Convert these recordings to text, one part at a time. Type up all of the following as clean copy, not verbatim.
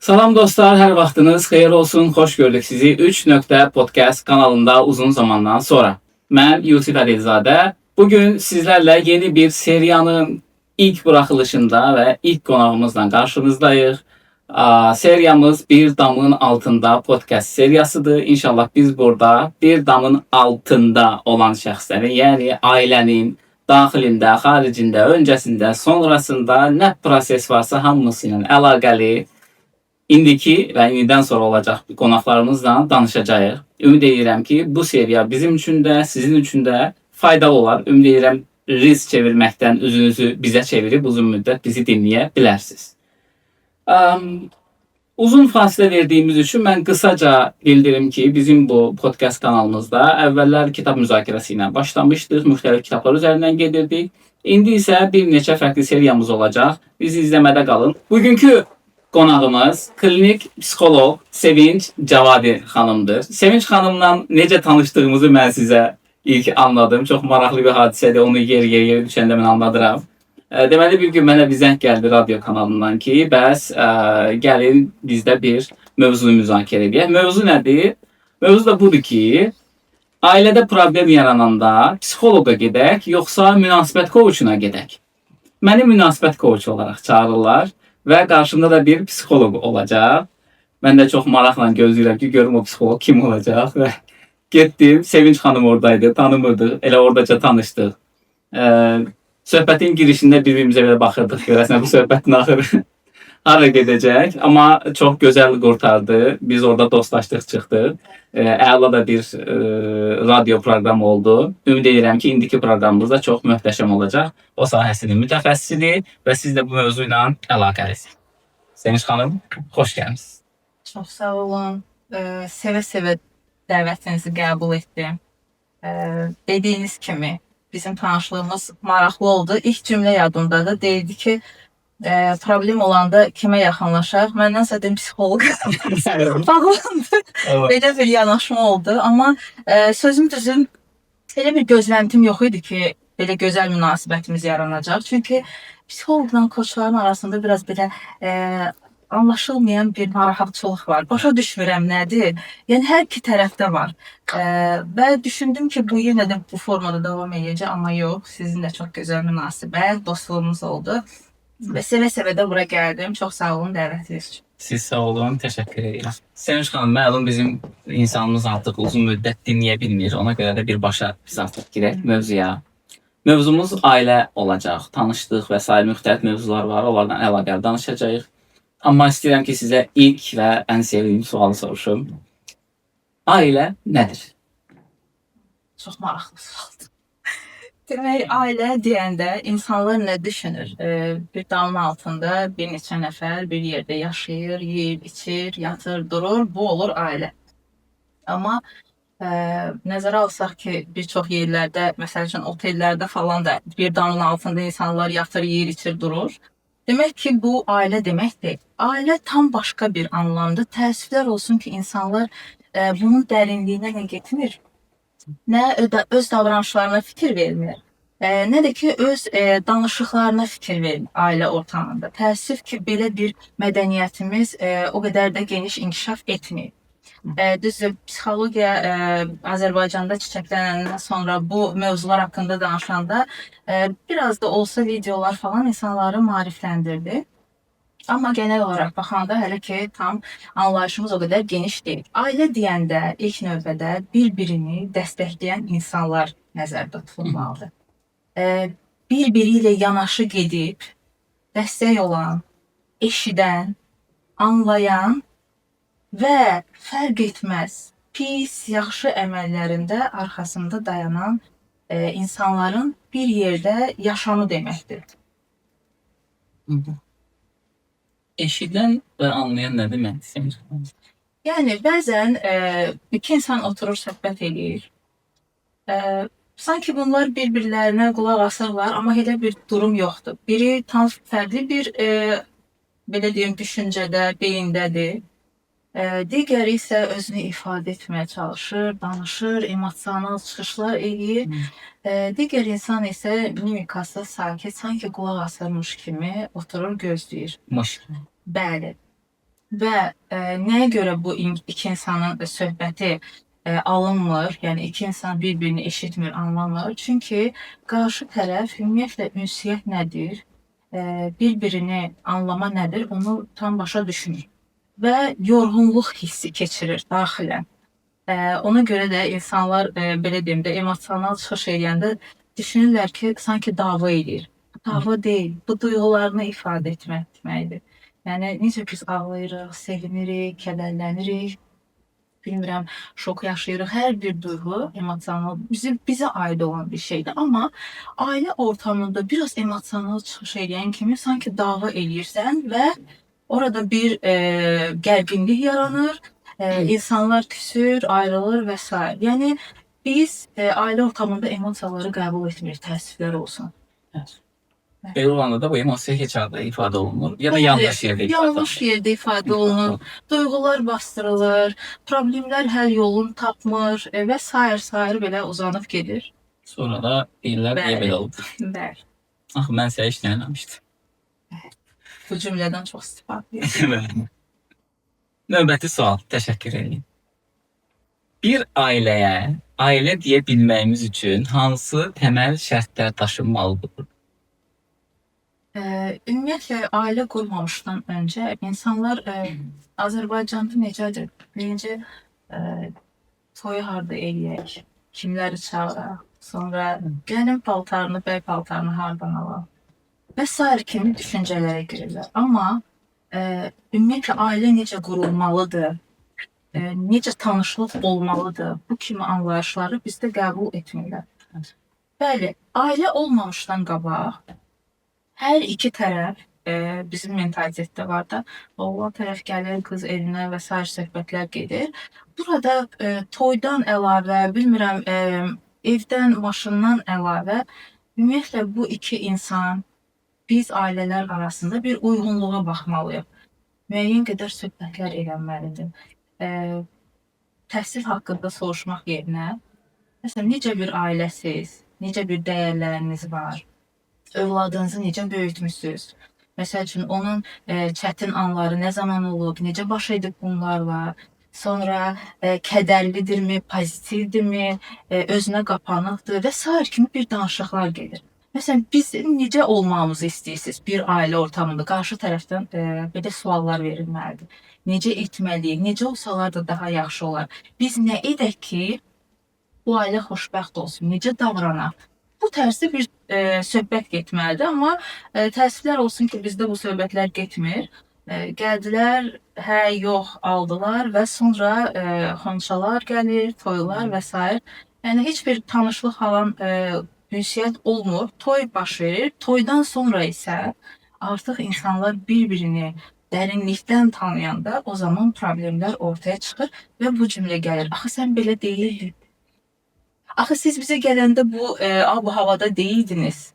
Salam dostlar, hər vaxtınız xeyir olsun. Xoş gördük sizi 3 podcast kanalında uzun zamandan sonra. Mən Yusif Ədilzadə. Bugün sizlərlə yeni bir seriyanın ilk buraxılışında və ilk qonağımızla qarşınızdayıq. Seriyamız Bir Damın Altında podcast seriyasıdır. İnşallah biz burada bir damın altında olan şəxslərin, yəni ailənin daxilində, xaricində, öncəsində, sonrasında nə proses varsa hamısı ilə əlaqəli indiki və indidən sonra olacaq qonaqlarımızla danışacağıq. Ümid edirəm ki, bu seriya bizim üçün də, sizin üçün də faydalı olar. Ümid edirəm risk çevirməkdən üzünüzü bizə çevirib uzun müddət bizi dinləyə bilərsiniz. Uzun fasilə verdiyimiz üçün mən qısaca bildirim ki, bizim bu podcast kanalımızda əvvəllər kitab müzakirəsi ilə başlamışdıq, müxtəlif kitablar üzərindən gedirdik. İndi isə bir neçə fərqli seriyamız olacaq. Bizi izləmədə qalın. Bugünkü qonağımız klinik psixoloq Sevinç Cavadi xanımdır. Sevinç xanımla necə tanışdığımızı mən sizə ilk anladım. Çox maraqlı bir hadisədir. Onu yer düşəndə mən anladıram. Deməli bir gün mənə bir zəng gəldi radio kanalından ki, bəs gəlin bizdə bir mövzunu müzakirə edək. Mövzu nədir? Mövzu da budur ki, ailədə problem yarananda psixoloqa gedək, yoxsa münasibət koçuna gedək? Məni münasibət koçu olaraq çağırırlar və qarşımda da bir psixoloq olacaq. Mən də çox maraqla gözləyirəm ki, görüm o psixoloq kim olacaq və getdim. Sevinç xanım oradaydı, tanımırdıq, elə oradaca tanışdıq. Söhbətin girişində bir-birimizə belə baxırdıq, görəsən bu söhbətin axırı hara gedəcək. Amma çox gözəl qurtardı. Biz orada dostlaşdıq, çıxdıq. Əla da bir radio proqramı oldu. Ümid edirəm ki, indiki proqramımız da çox möhtəşəm olacaq. O sahəsinin mütəxəssisidir və siz də bu mövzu ilə əlaqəlisiniz. Sevinç xanım, xoş gəlmisiniz. Çox sağ olun. Sevə-sevə dəvətinizi qəbul etdim. Dediyiniz kimi bizim tanışlığımız maraqlı oldu. İlk cümlə yadımdadır. Deyildi ki, problem olanda kimə yaxınlaşaq? Məndənsə dedim psixoloq bağlandı. Belə bir yanaşma oldu. Amma sözüm düzüm elə bir gözləntim yox idi ki, belə gözəl münasibətimiz yaranacaq. Çünki psixoloqla koçların arasında biraz belə anlaşılmayan bir narahatçılıq var. Başa düşmürəm nədir? Yəni hər iki tərəfdə var. Və düşündüm ki, bu yenə də bu formada davam edəcək, amma yox, sizinlə çox gözəl münasibət, dostluğumuz oldu. Və sevə-sevə də bura gəldim. Çox sağ olun dəvətiniz üçün. Siz sağ olun, təşəkkür edirəm. Sevinç xanım, məlum bizim insanımız artıq uzun müddət dinləyə bilmir. Ona görə də birbaşa biz artıq girək mövzuya. Mövzumuz ailə olacaq. Tanışdıq və sair müxtəlif mövzular var. Onlardan əlaqəli danışacağıq. Amma istəyirəm ki, sizə ilk və ən sevdiyim sualı soruşum. Ailə nədir? Çox maraqlı sualdır. Demək, ailə deyəndə insanlar nə düşünür? Bir damın altında bir neçə nəfər bir yerdə yaşayır, yeyir, içir, yatır, durur. Bu olur ailə. Amma nəzərə alsaq ki, bir çox yerlərdə, məsəl üçün otellərdə falan da bir damın altında insanlar yatır, yeyir, içir, durur. Demək ki, bu ailə demək deyil. Ailə tam başqa bir anlamda. Təəssüflər olsun ki, insanlar bunun dərinliyinə getmir. Nə öz davranışlarına fikir vermir, nə də ki, öz danışıqlarına fikir vermir ailə ortamında. Təəssüf ki, belə bir mədəniyyətimiz o qədər də geniş inkişaf etmir. Düzdür, psixologiya Azərbaycanda çiçəklənəndən sonra bu mövzular haqqında danışanda biraz da olsa videolar falan insanları maarifləndirdi. Amma genel olaraq baxanda hələ ki, tam anlayışımız o qədər geniş deyil. Ailə deyəndə ilk növbədə bir-birini dəstəkləyən insanlar nəzərdə tutulmalıdır. Bir-biri ilə yanaşı gedib, dəstək olan, eşidən, anlayan və fərq etməz, pis, yaxşı əməllərində arxasında dayanan insanların bir yerdə yaşamı deməkdir. Eşidən və anlayan nədir mən Sevinç xanım? Yəni, bəzən iki insan oturur, söhbət edir. Sanki bunlar bir-birlərinə qulaq asırlar, amma elə bir durum yoxdur. Biri tam fərqli bir, belə deyim, düşüncədə, beyindədir. Digəri isə özünü ifadə etməyə çalışır, danışır, emosional çıxışlar edir. Digər insan isə mimikası sakit, sanki qulaq asırmış kimi oturur, gözləyir. Maşallah. Bəli. və nəyə görə bu iki insanın söhbəti alınmır, yəni iki insan bir-birini eşitmir, anlamır. Çünki qarşı tərəf ümumiyyətlə ünsiyyət nədir, bir-birini anlama nədir, onu tam başa düşmür və yorğunluq hissi keçirir daxilən. Ona görə də insanlar belə deyim də emosional çıxış edəndə düşünürlər ki, sanki dava edir. Dava deyil, bu duyğularını ifadə etmək deməkdir. Yəni necə biz ağlayırıq, sevinirik, kədərlənirik, bilmirəm, şok yaşayırıq. Hər bir duyğu emosional, bizə aid olan bir şeydir. Amma ailə ortamında biraz emosional çıxış edən kimi sanki dava eləyirsən və orada bir gərginlik yaranır, insanlar küsür, ayrılır və s. Yəni biz ailə ortamında emosiyaları qəbul etmirik, təəssüflər olsun. Belə olanda da bu emosiya heç halda ifadə olunmur ya da yanlış yerdə ifadə olunur. Yanlış yerdə ifadə olunur, duyğular bastırılır, problemlər həll yolunu tapmır və sair belə uzanıb gedir. Sonra da deyirlər niyə belə oldu? Bəli. Axı mən sənə heç nə eləmişdim. Bu cümlədən çox istifadə edir. Növbəti sual. Təşəkkür edirəm. Bir ailəyə ailə deyə bilməyimiz üçün hansı təməl şərtlər daşınmalıdır? Ümumiyyətlə ailə qurmamışdan öncə insanlar Azərbaycanda necədir? Birinci toyu harda eləyək, kimləri çağıraq, sonra gəlin paltarını, bəy paltarını hardan alaq və s. kimi düşüncələrə girirlər. Amma ümumiyyətlə ailə necə qurulmalıdır, necə tanışlıq olmalıdır, bu kimi anlayışları bizdə qəbul etmirlər. Bəli, ailə olmamışdan qabaq hər iki tərəf bizim mentalitetdə var da, oğlan tərəf gəlir, qız evinə və s. söhbətlər gedir. Burada toydan əlavə, bilmirəm, evdən, maşından əlavə, ümumiyyətlə bu iki insan, biz ailələr arasında bir uyğunluğa baxmalıyıq. Müəyyən qədər söhbətlər eləməlidir. Təhsil haqqında soruşmaq yerinə, məsələn, necə bir ailəsiz, necə bir dəyərləriniz var, övladınızı necə böyütmüsünüz? Məsəl üçün, onun çətin anları nə zaman olub, necə baş edib bunlarla, sonra kədərlidirmi, pozitivdirmi, özünə qapanıqdır və s. kimi bir danışıqlar gedir. Məsələn, biz necə olmamızı istəyirsiniz bir ailə ortamında? Qarşı tərəfdən belə suallar verilməlidir. Necə etməliyik, necə olsalar da daha yaxşı olar? Biz nə edək ki, bu ailə xoşbəxt olsun, necə davranaq? Bu tərzdə bir söhbət getməlidir, amma təəssüflər olsun ki, bizdə bu söhbətlər getmir. Gəldilər, hə, yox, aldılar və sonra xonçalar gəlir, toylar və s. Yəni, heç bir tanışlıq falan ünsiyyət olmur, toy baş verir. Toydan sonra isə artıq insanlar bir-birini dərinlikdən tanıyanda o zaman problemlər ortaya çıxır və bu cümlə gəlir. Axı, sən belə deyildin. Axı, siz bizə gələndə bu havada deyildiniz.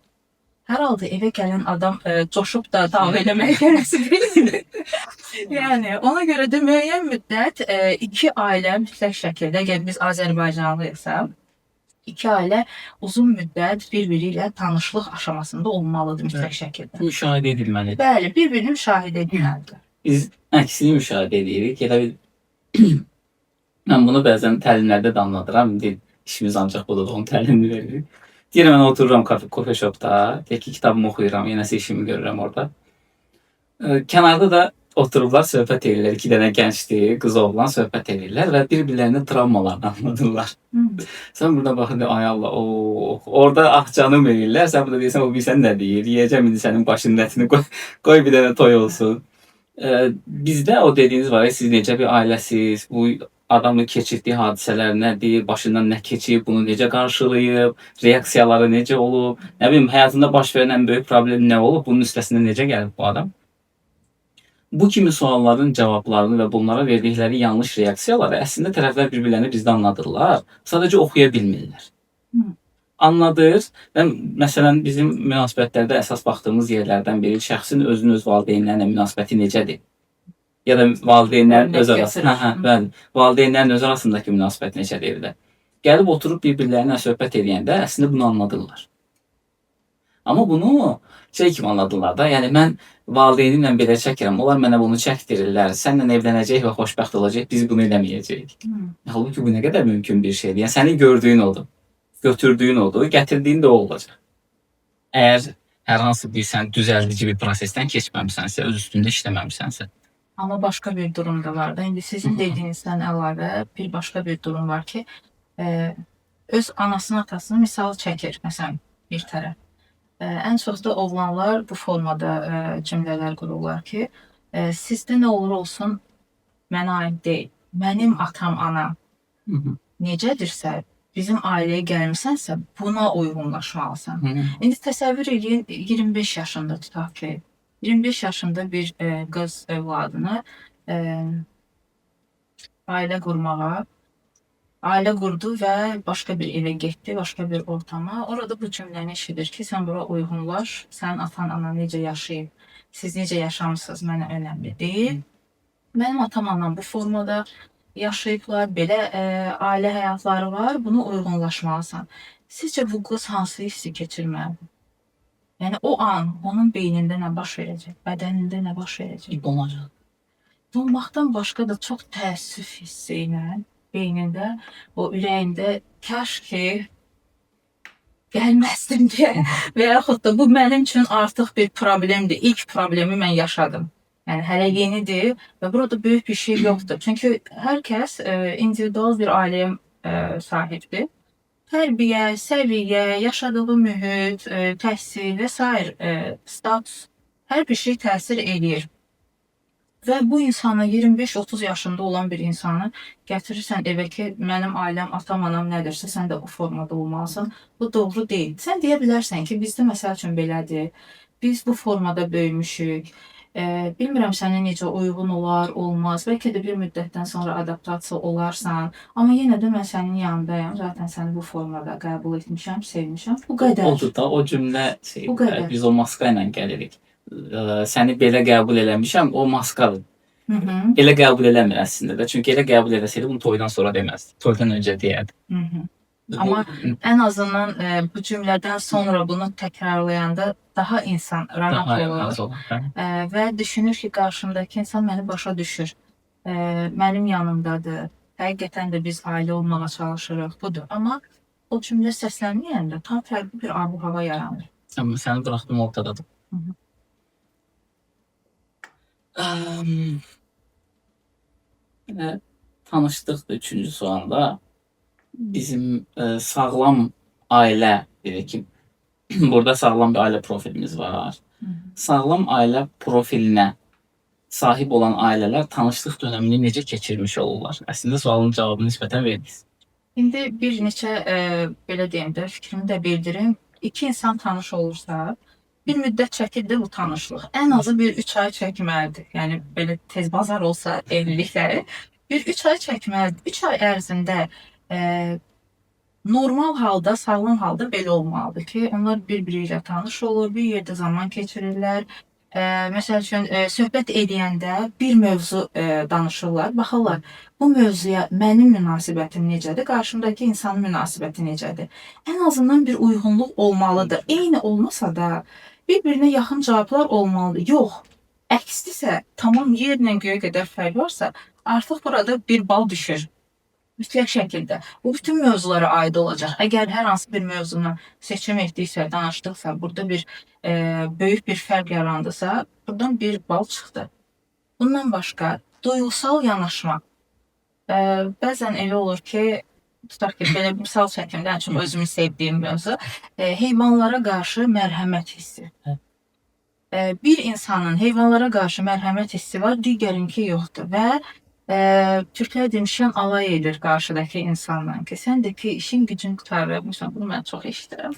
Hər halda evə gələn adam coşub da dava eləməyə gələsi deyil. Yəni, ona görə də müəyyən müddət iki ailə mütləq şəkildə, əgər biz Azərbaycanlıyıqsa, iki ailə uzun müddət bir-biri ilə tanışlıq aşamasında olmalıdır mütləq şəkildə. Müşahidə edilməlidir. Bəli, bir-birini müşahidə edilməlidir. Biz əksini müşahidə edirik. Elə bil mən bunu bəzən təlimlərdə də anladıram. İşimiz ancaq budur, onun təlimini veririk. Deyirəm, mən otururam kofe shopda, ki kitabımı oxuyuram, yenəsə işimi görürəm orada. Kənarda da otururlar, söhbət edirlər. İki dənə gəncdir, qız oğlan söhbət edirlər və bir-birlərinin travmalarını anladırlar. Sən burada baxın, ay Allah, orada ah canım verirlər, sən burada deyirsən, o bilsən nə deyir, yiyəcəm indi sənin başının ətini, qoy bir dənə toy olsun. Bizdə o dediyiniz var, siz necə bir ailəsiz, bu adamın keçirdiyi hadisələr nədir, başından nə keçib, bunu necə qarşılayıb, reaksiyaları necə olub, nə bilim, həyatında baş verən ən böyük problem nə olub, bunun üstəsində necə gəlib bu adam? Bu kimi sualların cavablarını və bunlara verdikləri yanlış reaksiyaları əslində tərəflər bir-birlərini bizdə anladırlar, sadəcə oxuya bilmirlər. Anladır və məsələn, bizim münasibətlərdə əsas baxdığımız yerlərdən biri şəxsin özünün öz valideynlərlə münasibəti necədir? Ya da valideynlərin öz arasında, valideynlərin öz arasındakı münasibət necədir evdə? Gəlib oturub bir-birlərinə söhbət edəndə əslində bunu anladırlar. Amma bunu şey kimi anladılar da, yəni mən valideynimlə belə çəkirəm, onlar mənə bunu çəkdirirlər, səninlə evlənəcək və xoşbəxt olacaq, biz bunu eləməyəcəyik. Halbuki bu nə qədər mümkün bir şeydir. Yəni sənin gördüyün odur, götürdüyün odur, gətirdiyin də o olacaq. Əgər hər hansı bir sən düzəldici bir prosesdən keçməmisənsə, öz üstündə işləməmisənsə. Amma başqa bir durum da var da. İndi sizin dediyinizdən əlavə bir başqa bir durum var ki, öz anasını, atasını misal çəkir, məsələn, bir tərəf. Ən çox da oğlanlar bu formada cümlələr qururlar ki, sizdə nə olur olsun mənə aid deyil. Mənim atam, anam necədirsə, bizim ailəyə gəlmisənsə, buna uyğunlaşmalısan. İndi təsəvvür edin, 25 yaşında tutaq ki, 25 yaşında bir qız övladını ailə qurdu və başqa bir evə getdi, başqa bir ortama. Orada bu cümləni eşidir ki, sən bura uyğunlaş, sənin atan, anan necə yaşayıb, siz necə yaşamısınız, mənə önəmli deyil. Mənim atam, anam bu formada yaşayıblar, belə ailə həyatları var, buna uyğunlaşmalısan. Sizcə bu qız hansı hissi keçirməlidir? Yəni o an onun beynində nə baş verəcək, bədənində nə baş verəcək? Donacaq. Donmaqdan başqa da çox təəssüf hissi ilə beynində, o ürəyində kaş ki gəlməzdim deyə və yaxud da bu mənim üçün artıq bir problemdir. İlk problemi mən yaşadım. Yəni hələ yenidir və burada böyük bir şey yoxdur. Çünki hər kəs individual bir ailəyə sahibdir. Tərbiyə, səviyyə, yaşadığı mühit, təhsil və s. Status, hər bir şey təsir eləyir. Və bu insanı 25-30 yaşında olan bir insanı gətirirsən evə ki, mənim ailəm, atam, anam nədirsə, sən də o formada olmalısan. Bu doğru deyil. Sən deyə bilərsən ki, bizdə məsəl üçün belədir. Biz bu formada böyümüşük. Bilmirəm sənə necə uyğun olar, olmaz. Bəlkə də bir müddətdən sonra adaptasiya olarsan. Amma yenə də mən sənin yanındayam. Zaten səni bu formada qəbul etmişəm, sevmişəm. Bu qədər. Odur da, o cümlə şey, Bu qədər. biz o maska ilə gəlirik. Səni belə qəbul eləmişəm, o maskadır. Elə qəbul eləmir əslində də. Çünki elə qəbul eləsəydi bunu toydan sonra deməzdi. Toydan öncə deyərdi. Amma ən azından bu cümlədən sonra bunu təkrarlayanda daha insan rahat olur. Və düşünür ki, qarşımdakı insan məni başa düşür. Mənim yanımdadır. Həqiqətən də biz ailə olmağa çalışırıq. Budur. Amma o cümlə səslənməyəndə tam fərqli bir abu-hava yaranır. Amma səni buraxdım ortadadır. Tanışdıqdır 3-cü sualda. Bizim sağlam ailə, dedik ki, burada sağlam bir ailə profilimiz var. Sağlam ailə profilinə sahib olan ailələr tanışlıq dönəmini necə keçirmiş olurlar? Əslində sualın cavabını nisbətən verdiniz. İndi bir neçə, belə deyim də, fikrimi də bildirim. İki insan tanış olursa, bir müddət çəkirdi bu tanışlıq. Ən azı bir 3 ay çəkməlidir. Yəni, belə tez bazar olsa evlilikləri, bir 3 ay çəkməlidir. 3 ay ərzində normal halda, sağlam halda belə olmalıdır ki, onlar bir-biri ilə tanış olur, bir yerdə zaman keçirirlər. Məsəl üçün, söhbət edəndə bir mövzu danışırlar, baxırlar, bu mövzuya mənim münasibətim necədir, qarşımdakı insanın münasibəti necədir? Ən azından bir uyğunluq olmalıdır. Eyni olmasa da bir-birinə yaxın cavablar olmalıdır. Yox, əkslisə, tamam yerlə göyə qədər fərq varsa, artıq burada bir bal düşür. Mütləq şəkildə. Bu bütün mövzulara aid olacaq. Əgər hər hansı bir mövzundan seçim etdiksə, danışdıqsa, burada bir böyük bir fərq yarandısa, buradan bir bal çıxdı. Bundan başqa, duyğusal yanaşma. Bəzən elə olur ki, tutaq ki, belə bir misal çəkimdə, ən çox özümün sevdiyim mövzu, heyvanlara qarşı mərhəmət hissi. Bir insanın heyvanlara qarşı mərhəmət hissi var, digərinki yoxdur və Türklər demişkən alay edir qarşıdakı insandan ki, sən də ki, işin gücün qutarıb, bunu mən çox eşidirəm.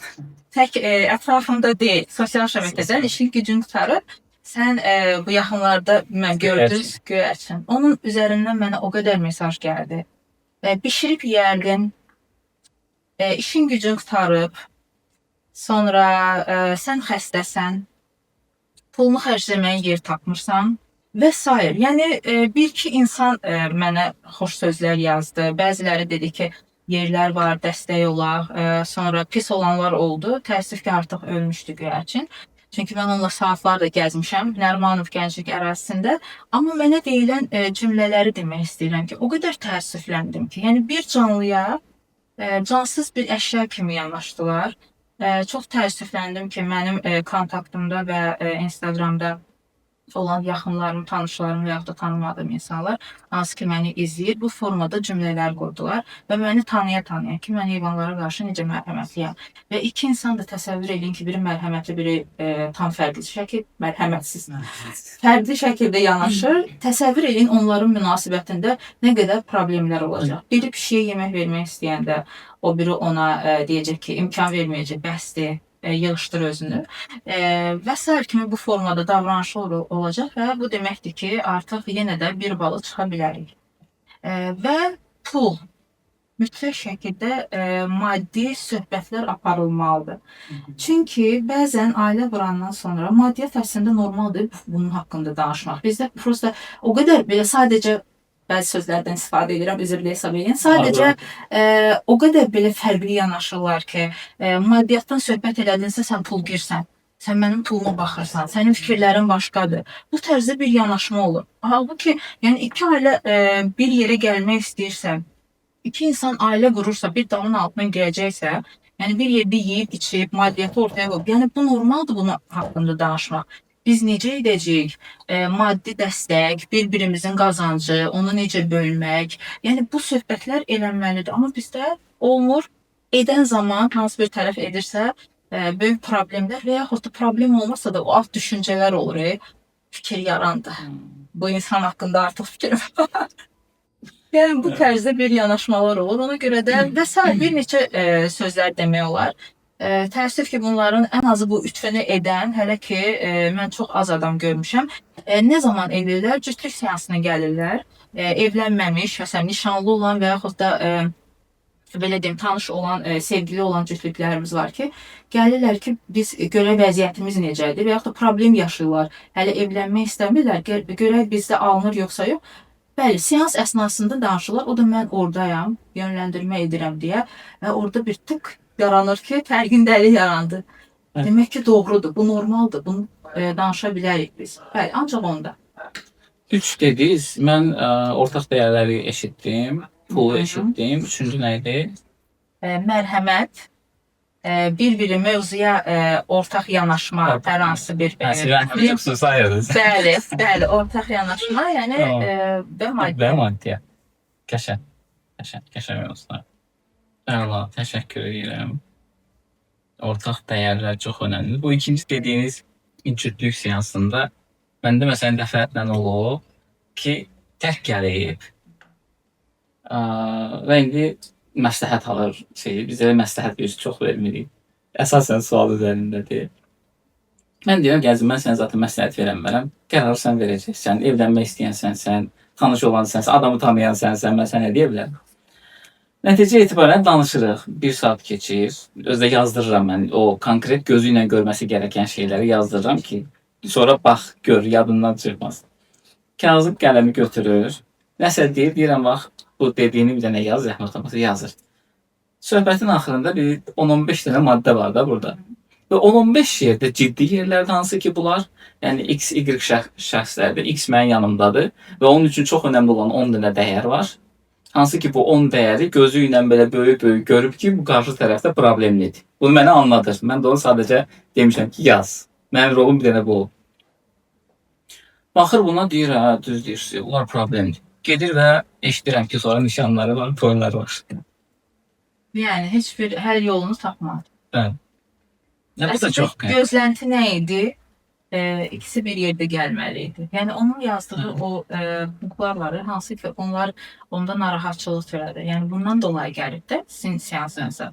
Tək ətrafımda deyil, sosial şəbəkədən işin gücün qutarıb, sən bu yaxınlarda mən gördünüz, göyərçin. Onun üzərindən mənə o qədər mesaj gəldi. Bişirib yeyərdin, işin gücün qutarıb, sonra sən xəstəsən, pulunu xərcləməyə yer tapmırsan və s. Yəni, bir-iki insan mənə xoş sözlər yazdı. Bəziləri dedi ki, yerlər var, dəstək olaq. Sonra pis olanlar oldu. Təəssüf ki, artıq ölmüşdü göyərçin. Çünki mən onunla saatlarla gəzmişəm Nərimanov Gənclik ərazisində. Amma mənə deyilən cümlələri demək istəyirəm ki, o qədər təəssüfləndim ki, yəni bir canlıya cansız bir əşya kimi yanaşdılar. Çox təəssüfləndim ki, mənim kontaktımda və Instagramda olan yaxınlarım, tanışlarım və yaxud da tanımadığım insanlar hansı ki məni izləyir, bu formada cümlələr qurdular və məni tanıya-tanıya ki, mən heyvanlara qarşı necə mərhəmətliyəm. Və iki insan da təsəvvür edin ki, biri mərhəmətli, biri tam fərqli şəkil, mərhəmətsiz. Fərqli şəkildə yanaşır. Təsəvvür edin onların münasibətində nə qədər problemlər olacaq. Biri pişiyə yemək vermək istəyəndə, o biri ona deyəcək ki, imkan verməyəcək, bəsdir, yığışdır özünü və sair kimi bu formada davranışlar olacaq və bu deməkdir ki, artıq yenə də bir balı çıxa bilərik. Və pul mütləq şəkildə maddi söhbətlər aparılmalıdır. Çünki bəzən ailə qurandan sonra maddiyyat əslində normaldır bunun haqqında danışmaq. Bizdə prosta o qədər belə sadəcə bəzi sözlərdən istifadə edirəm, üzrlə hesab edin. Sadəcə o qədər belə fərqli yanaşırlar ki, maddiyyatdan söhbət elədinsə sən pul girsən, sən mənim puluma baxırsan, sənin fikirlərin başqadır. Bu tərzdə bir yanaşma olur. Halbuki, yəni iki ailə bir yerə gəlmək istəyirsə, iki insan ailə qurursa, bir damın altından girəcəksə, yəni bir yerdə yeyib, içib, maddiyyatı ortaya qoyub, yəni bu normaldır bunun haqqında danışmaq. Biz necə edəcəyik? Maddi dəstək, bir-birimizin qazancı, onu necə bölmək? Yəni bu söhbətlər elənməlidir. Amma bizdə olmur. Edən zaman hansı bir tərəf edirsə, böyük problemlər və yaxud da problem olmasa da o alt düşüncələr olur. Fikir yarandı. Bu insan haqqında artıq fikrim var. Yəni bu tərzdə bir yanaşmalar olur. Ona görə də və sair bir neçə sözlər demək olar. Təəssüf ki, bunların ən azı bu üçünü edən, hələ ki, mən çox az adam görmüşəm. Nə zaman edirlər? Cütlük seansına gəlirlər. Evlənməmiş, məsələn, nişanlı olan və yaxud da belə deyim, tanış olan, sevgili olan cütlüklərimiz var ki, gəlirlər ki, biz görək vəziyyətimiz necədir və yaxud da problem yaşayırlar. Hələ evlənmək istəmirlər, görək bizdə alınır yoxsa yox. Bəli, seans əsnasında danışırlar. O da mən oradayam, yönləndirmə edirəm deyə və orada bir tık yaranır ki, fərqindəlik yarandı. Demək ki, doğrudur, bu normaldır, bunu danışa bilərik biz. Bəli, ancaq onda. 3 dediniz, mən ortaq dəyərləri eşitdim, pulu eşitdim. Üçüncü nə idi? Mərhəmət, bir-biri mövzuya ortaq yanaşma, hər hansı bir... Rəhmətli sayırdınız. Bəli, ortaq yanaşma, yəni və maddiyyat. Qəşəng olsun. Əla, təşəkkür edirəm. Ortaq dəyərlər çox önəmlidir. Bu ikinci dediyiniz cütlük seansında məndə məsələn dəfələrlə olub ki, tək gəlib və indi məsləhət alır bizə məsləhət biz çox vermirik. Əsasən sual üzərindədir. Mən deyirəm, gəzim, mən sənə zaten məsləhət verəmmərəm. Qərarı sən verəcəksən, evlənmək istəyən sən, tanış olan sənsən, adamı tanıyan sənsən, mən sənə deyə bilərəm. Nəticə etibarən danışırıq. 1 saat keçir. Özdə yazdırıram mən. O konkret gözü ilə görməsi gerəkən şeyləri yazdırıram ki, sonra bax, gör, yadından çıxmasın. Kağızı qələmi götürür. Nəsə deyir, deyirəm, bax, bu dediyini bir dənə yaz, zəhmət olmasa yazır. Söhbətin axırında bir 10-15 dənə maddə var da burada. Və 10-15 yerdə ciddi yerlərdə hansı ki bunlar, yəni X, Y şəxslərdir. X mənim yanımdadır və onun üçün çox önəmli olan 10 dənə dəyər var. Hansı ki bu 10 dəyəri gözü ilə belə böyük-böyük görüb ki, bu qarşı tərəfdə problemlidir. Bunu mənə anladır. Mən də onu sadəcə demişəm ki, yaz. Mənim rolum bir dənə bu. Baxır buna, deyir, hə, düz deyirsiniz, bunlar problemdir. Gedir və eşidirəm ki, sonra nişanları var, toyları var. Yəni, heç bir həll yolunu tapmadı. Bəli. Bu da çox qəşəng. Gözlənti nə idi? İkisi bir yerdə gəlməli idi. Yəni onun yazdığı o punktlar hansı ki onlar onda narahatçılıq törədir. Yəni bundan dolayı gəlib də sizin seansınıza.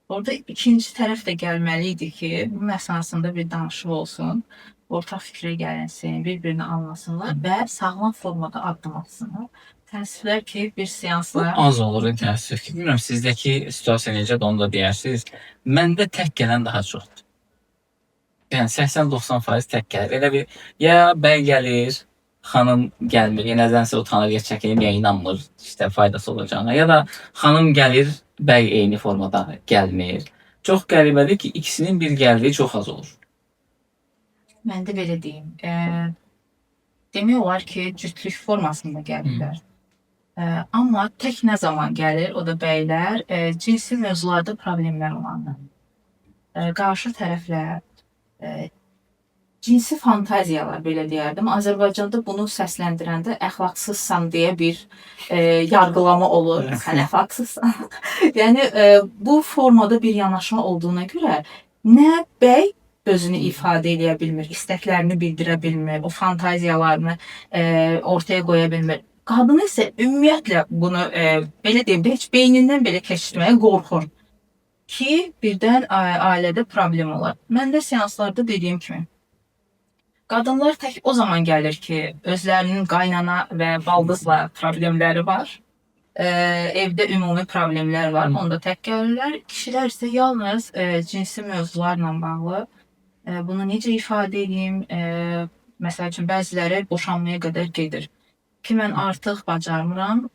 Orada ikinci tərəf də gəlməli idi ki, bunun əsasında bir danışıq olsun, ortaq fikrə gəlinsin, bir-birini anlasınlar və sağlam formada addım atsınlar. Təəssüflər ki, bir seansla... Az olur, təəssüf ki. Bilmirəm, sizdəki situasiya necədir, onu da deyirsiniz. Məndə tək gələn daha çoxdur. Yəni 80-90% tək gəlir. Elə bir, ya bəy gəlir, xanım gəlmir, ya nədənsə utanır, ya çəkilir, ya inanmır, işte faydası olacağına. Ya da xanım gəlir, bəy eyni formada gəlmir. Çox qəribədir ki, ikisinin bir gəldiyi çox az olur. Mən də belə deyim. Demək olar ki, cütlük formasında gəlirlər. Amma tək nə zaman gəlir, o da bəylər, cinsi mövzularda problemlər olanda. Qarşı tərəflər, cinsi fantaziyalar belə deyərdim. Azərbaycanda bunu səsləndirəndə əxlaqsızsan deyə bir yargılama olur. Sən əxlaqsızsan. Yəni bu formada bir yanaşma olduğuna görə nə bəy özünü ifadə edə bilmir, istəklərini bildirə bilmir, o fantaziyalarını ortaya qoya bilmir. Qadın isə ümumiyyətlə bunu belə deyim də heç beynindən belə keçirməyə qorxur ki, birdən ailədə problem olar. Mən də seanslarda dediyim kimi qadınlar tək o zaman gəlir ki, özlərinin qaynana və baldızla problemləri var. Evdə ümumi problemlər var, onda tək gəlirlər. Kişilər isə yalnız cinsi mövzularla bağlı bunu necə ifadə edeyim? Məsəl üçün bəziləri boşanmaya qədər gedir ki, mən artıq bacarmıram.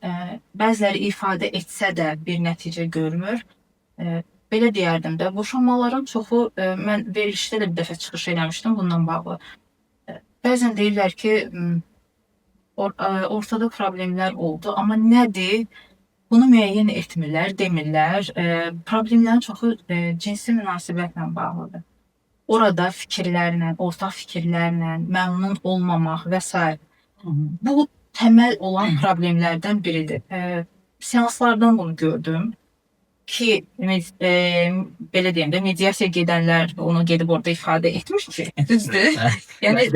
Bəziləri ifadə etsə də bir nəticə görmür. Belə deyərdim də, boşanmaların çoxu, mən verilişdə də bir dəfə çıxış eləmişdim bundan bağlı. Bəzən deyirlər ki, ortada problemlər oldu, amma nədir? Bunu müəyyən etmirlər, demirlər. Problemlərin çoxu cinsi münasibətlə bağlıdır. Orada fikirlərlə, ortaq fikirlərlə məmnun olmamaq və s. Bu təməl olan problemlərdən biridir. Seanslardan bunu gördüm ki, belə deyim də, mediasiya gedənlər onu gedib orada ifadə etmiş ki, düzdür. Yəni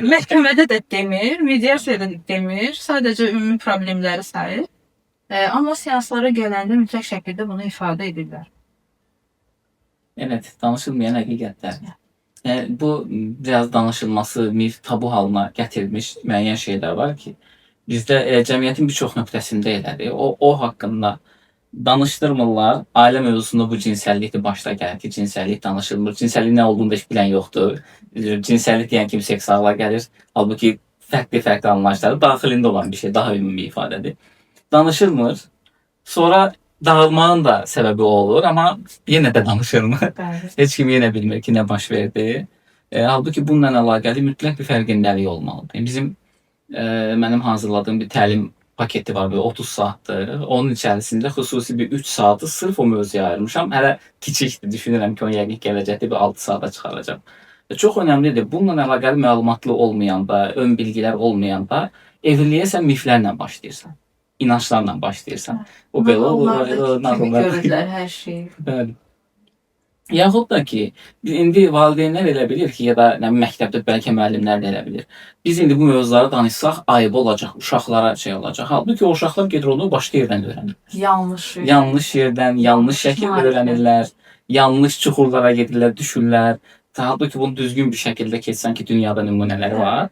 məhkəmədə də demir, mediasiyada da demir, sadəcə ümumi problemləri sayır. Amma seanslara gələndə mütləq şəkildə bunu ifadə edirlər. Evet, danışılmayan həqiqətlər. Bu biraz danışılması mif, tabu halına gətirilmiş müəyyən şeylər var ki, bizdə cəmiyyətin bir çox nöqtəsində elədir. O haqqında danışdırmırlar. Ailə mövzusunda bu cinsəllikdir başda gəlir ki, cinsəllik danışılmır. Cinsəllik nə olduğunu da heç bilən yoxdur. Cinsəllik deyən kimi seks ağla gəlir. Halbuki fərqli anlayışları daxilində olan bir şey, daha ümumi ifadədir. Danışılmır. Sonra dağılmanın da səbəbi o olur, amma yenə də danışılmır. Heç kim yenə bilmir ki, nə baş verdi. Halbuki bununla əlaqəli mütləq bir fərqindəlik olmalıdır. Bizim mənim hazırladığım bir təlim paketi var, 30 saatdır. Onun içərisində xüsusi bir 3 saatı sırf o mövzuya ayırmışam. Hələ kiçikdir, düşünürəm ki, o yəqin gələcəkdə bir 6 saata çıxaracam. Çox önəmlidir. Bununla əlaqəli məlumatlı olmayanda, ön bilgilər olmayanda evliliyə sən miflərlə başlayırsan. İnançlarla başlayırsan. O belə olur, görürlər hər şeyi. Bəli. Yaxud da ki, indi valideynlər elə bilir ki, ya da məktəbdə bəlkə müəllimlər də elə bilir. Biz indi bu mövzuları danışsaq ayıb olacaq, uşaqlara şey olacaq. Halbuki o uşaqlar gedir onu başqa yerdən öyrənir. Yanlış yerdən, yanlış şəkildə öyrənirlər, yanlış çuxurlara gedirlər, düşürlər. Halbuki bunu düzgün bir şəkildə keçsən ki, dünyada nümunələri var.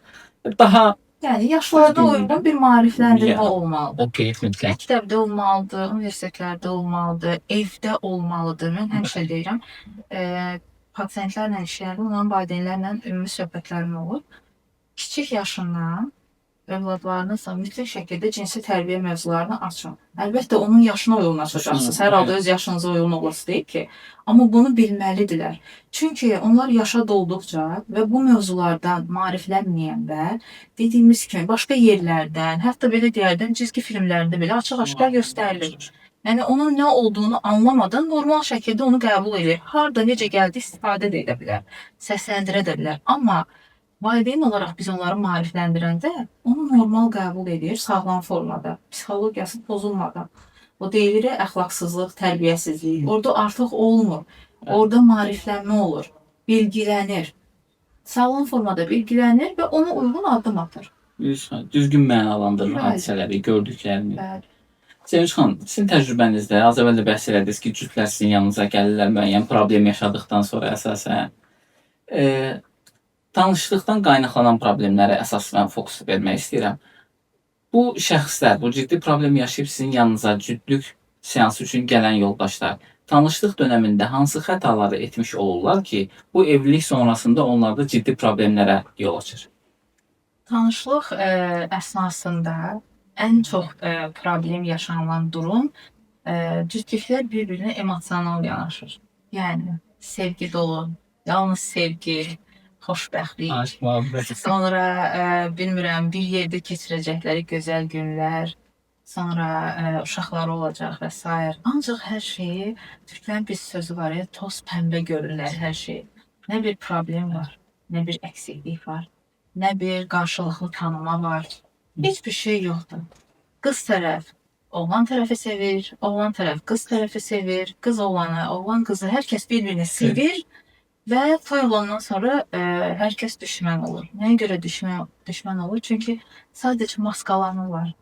Daha yəni yaşlarına uyğun bir maarifləndirmə olmalıdır. Okay, mütləq. Məktəbdə olmalıdır, universitetlərdə olmalıdır, evdə olmalıdır. Mən həmişə deyirəm, pasientlərlə işləyəndə onların valideynlərlə ümumi söhbətlərim olur. Kiçik yaşından övladlarınızla mütləq şəkildə cinsi tərbiyə mövzularını açın. Əlbəttə onun yaşına uyğun açacaqsınız. Hər halda öz yaşınıza uyğun olası deyil ki. Amma bunu bilməlidirlər. Çünki onlar yaşa dolduqca və bu mövzulardan maariflənməyəndə dediyimiz kimi başqa yerlərdən, hətta belə deyərdim, cizgi filmlərində belə açıq-aşkar göstərilir. Yəni onun nə olduğunu anlamadan normal şəkildə onu qəbul edir. Harda necə gəldi istifadə də edə bilər. Səsləndirə də bilər. Amma valideyn olaraq biz onları maarifləndirəndə onu normal qəbul edir, sağlam formada, psixologiyası pozulmadan. O deyilir əxlaqsızlıq, tərbiyəsizlik. Orada artıq olmur. Orada maariflənmə olur, bilgilənir. Sağlam formada bilgilənir və ona uyğun addım atır. Düzgün mənalandırır hadisələri, gördüklərini. Sevinç xanım, sizin təcrübənizdə az əvvəl də bəhs elədiniz ki, cütlər sizin yanınıza gəlirlər müəyyən problem yaşadıqdan sonra əsasən. Tanışlıqdan qaynaqlanan problemlərə əsas mən fokus vermək istəyirəm. Bu şəxslər, bu ciddi problem yaşayıb sizin yanınıza cütlük seansı üçün gələn yoldaşlar tanışlıq dönəmində hansı xətaları etmiş olurlar ki, bu evlilik sonrasında onlarda ciddi problemlərə yol açır? Tanışlıq əsnasında ən çox problem yaşanılan durum Cütlüklər bir-birinə emosional yanaşır. Yəni sevgi dolu, yalnız sevgi, xoşbəxtlik, Aşk, muhabbet. sonra bilmirəm bir yerdə keçirəcəkləri gözəl günlər, sonra uşaqları olacaq və s. Ancaq hər şeyi türklərin bir sözü var ya, toz pəmbə görürlər hər şeyi. Nə bir problem var, nə bir əksiklik var, nə bir qarşılıqlı tanıma var. Heç bir şey yoxdur. Qız tərəf oğlan tərəfi sevir, oğlan tərəf qız tərəfi sevir, qız oğlanı, oğlan qızı, hər kəs bir-birini sevir və toy olandan sonra hər kəs düşmən olur. Nəyə görə düşmən olur? Çünki sadəcə maskalanırlar.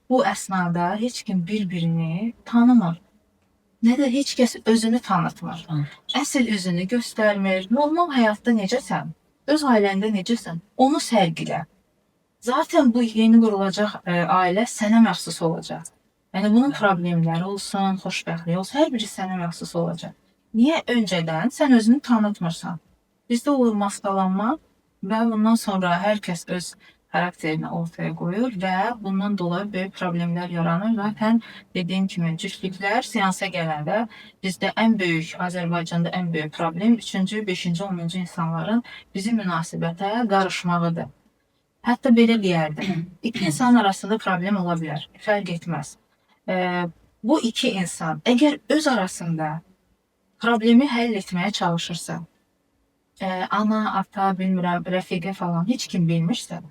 Bu əsnada heç kim bir-birini tanımır. Nə də heç kəs özünü tanıtmır. Əsl üzünü göstərmir. Normal həyatda necəsən? Öz ailəndə necəsən? Onu sərgilə. Zaten bu yeni qurulacaq ailə sənə məxsus olacaq. Yəni bunun problemləri olsun, xoşbəxtliyi olsun, hər biri sənə məxsus olacaq. Niyə öncədən sən özünü tanıtmırsan? Bizdə olur maskalanma və bundan sonra hər kəs öz xarakterini ortaya qoyur və bundan dolayı böyük problemlər yaranır. Zaten dediyim kimi cütlüklər seansa gələndə bizdə ən böyük, Azərbaycanda ən böyük problem 3-cü, 5-ci, 10-cu insanların bizim münasibətə qarışmağıdır. Hətta belə deyərdim. İki insan arasında problem ola bilər. Fərq etməz. Bu iki insan əgər öz arasında problemi həll etməyə çalışırsa, ana, ata, bilmirəm, rəfiqə falan heç kim bilmirsə,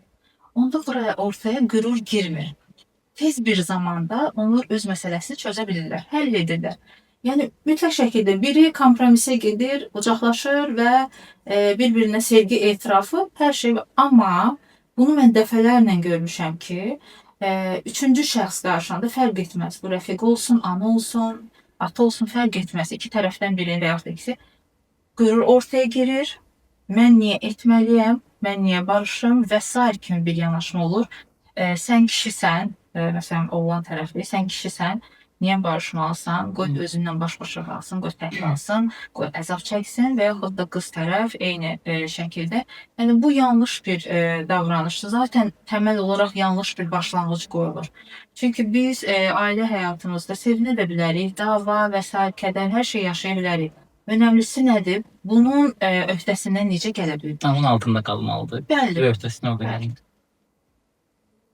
onda buraya ortaya qürur girmir. Tez bir zamanda onlar öz məsələsini çözə bilirlər, həll edirlər. Yəni mütləq şəkildə biri kompromisə gedir, qucaqlaşır və bir-birinə sevgi etirafı, hər şey, amma bunu mən dəfələrlə görmüşəm ki, üçüncü şəxs qarşında fərq etməz. Bu rəfiqə olsun, ana olsun, ata olsun, fərq etməz. İki tərəfdən birinin və yaxud da ikisi qürur ortaya girir. Mən niyə etməliyəm, mən niyə barışım və s. kimi bir yanaşma olur. Sən kişisən, məsələn, oğlan tərəfli, sən kişisən, niyə barışmalısan, qoy özündən baş-başa qalsın, qoy tək qalsın, qoy əzab çəksin və yaxud da qız tərəf eyni şəkildə. Yəni bu yanlış bir davranışdır. Zaten təməl olaraq yanlış bir başlanğıc qoyulur. Çünki biz ailə həyatımızda sevinə də bilərik, dava və s. kədər, hər şey yaşaya bilərik. Önəmlisi nədir? Bunun öhdəsindən necə gələ bilir? Onun altında qalmalıdır. Bəli. Öhdəsindən o qədər.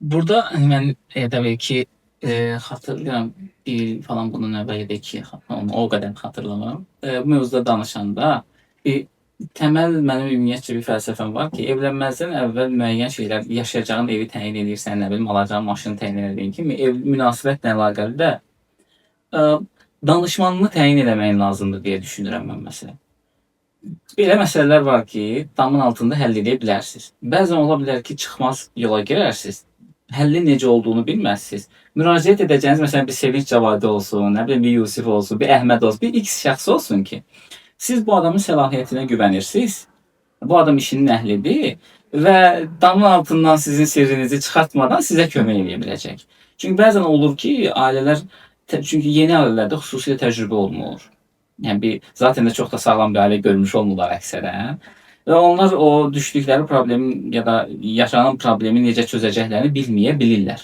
Burada mən təbii ki xatırlayıram, bir il falan bunun əvvəldə ki, o qədər xatırlamıram. Bu mövzuda danışanda bir təməl mənim ümumiyyətcə bir fəlsəfəm var ki, evlənməzdən əvvəl müəyyən şeylər, yaşayacağın evi təyin edirsən, nə bilim, alacağın maşını təyin edildiyin kimi, ev münasibətlə əlaqəli də danışmanını təyin eləməyin lazımdır deyə düşünürəm mən məsələn. Belə məsələlər var ki, damın altında həll edə bilərsiniz. Bəzən ola bilər ki, çıxmaz yola girərsiniz. Həlli necə olduğunu bilməzsiniz. Müraciət edəcəyiniz məsələn bir Sevinç Cavadi olsun, nə bilim bir Yusif olsun, bir Əhməd olsun, bir X şəxsi olsun ki, siz bu adamın səlahiyyətinə güvənirsiniz. Bu adam işinin əhlidir və damın altından sizin sirrinizi çıxartmadan sizə kömək edə biləcək. Çünki bəzən olur ki, ailələr, çünki yeni ailələrdə xüsusilə təcrübə olmur. Yəni zaten də çox da sağlam bir ailə görmüş olmurlar əksərən. Və onlar o düşdükləri problemi ya da yaşanan problemi necə çözəcəklərini bilməyə bilirlər.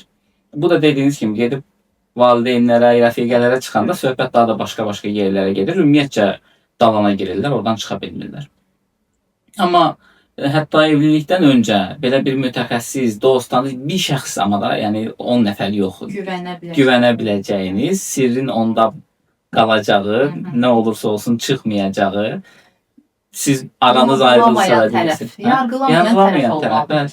Bu da dediyiniz kimi gedib valideynlərə, rəfiqələrə çıxanda söhbət daha da başqa-başqa yerlərə gedir. Ümumiyyətcə dalana girirlər, oradan çıxa bilmirlər. Amma hətta evlilikdən öncə belə bir mütəxəssis, dost, tanış bir şəxs amma da, yəni 10 nəfər yox, güvənə biləcəyiniz, sirrin onda qalacağı, nə olursa olsun çıxmayacağı, siz aranız ayrılsa da bilirsiniz. Yargılamayan tərəf.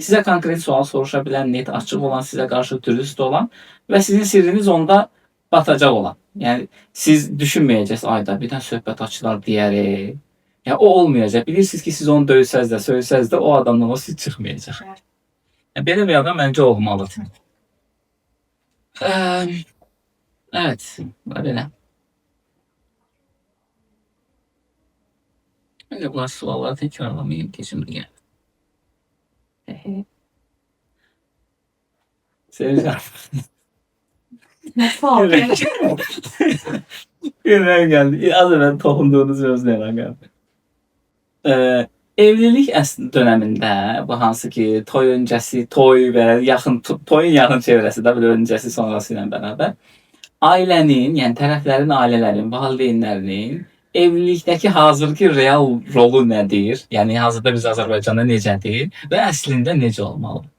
Sizə konkret sual soruşa bilən, net, açıq olan, sizə qarşı dürüst olan və sizin sirriniz onda batacaq olan. Yəni siz düşünməyəcəksiniz, ayda birdən söhbət açılar deyərik. Yəni o olmayacaq. Bilirsiniz ki, siz onu döysəz də, söysəz də o adamdan o siz çıxmayacaq. Yəni, belə bir adam məncə olmalıdır. Evet, belə. Öyle bunlar sualları tekrarlamayayım ki şimdi gel. Seveceğim. Nasıl oldu? Günler geldi. Az evvel toxunduğunuz sözlərə gəldi. Evlilik dönemində bu hansı ki toy öncəsi, toy və yaxın toyun yaxın çevrəsi də belə öncəsi sonrası ilə bərabər ailənin, yəni tərəflərin ailələrin, valideynlərinin evlilikdəki hazırki real rolu nədir? Yəni hazırda biz Azərbaycanda necədir və əslində necə olmalıdır?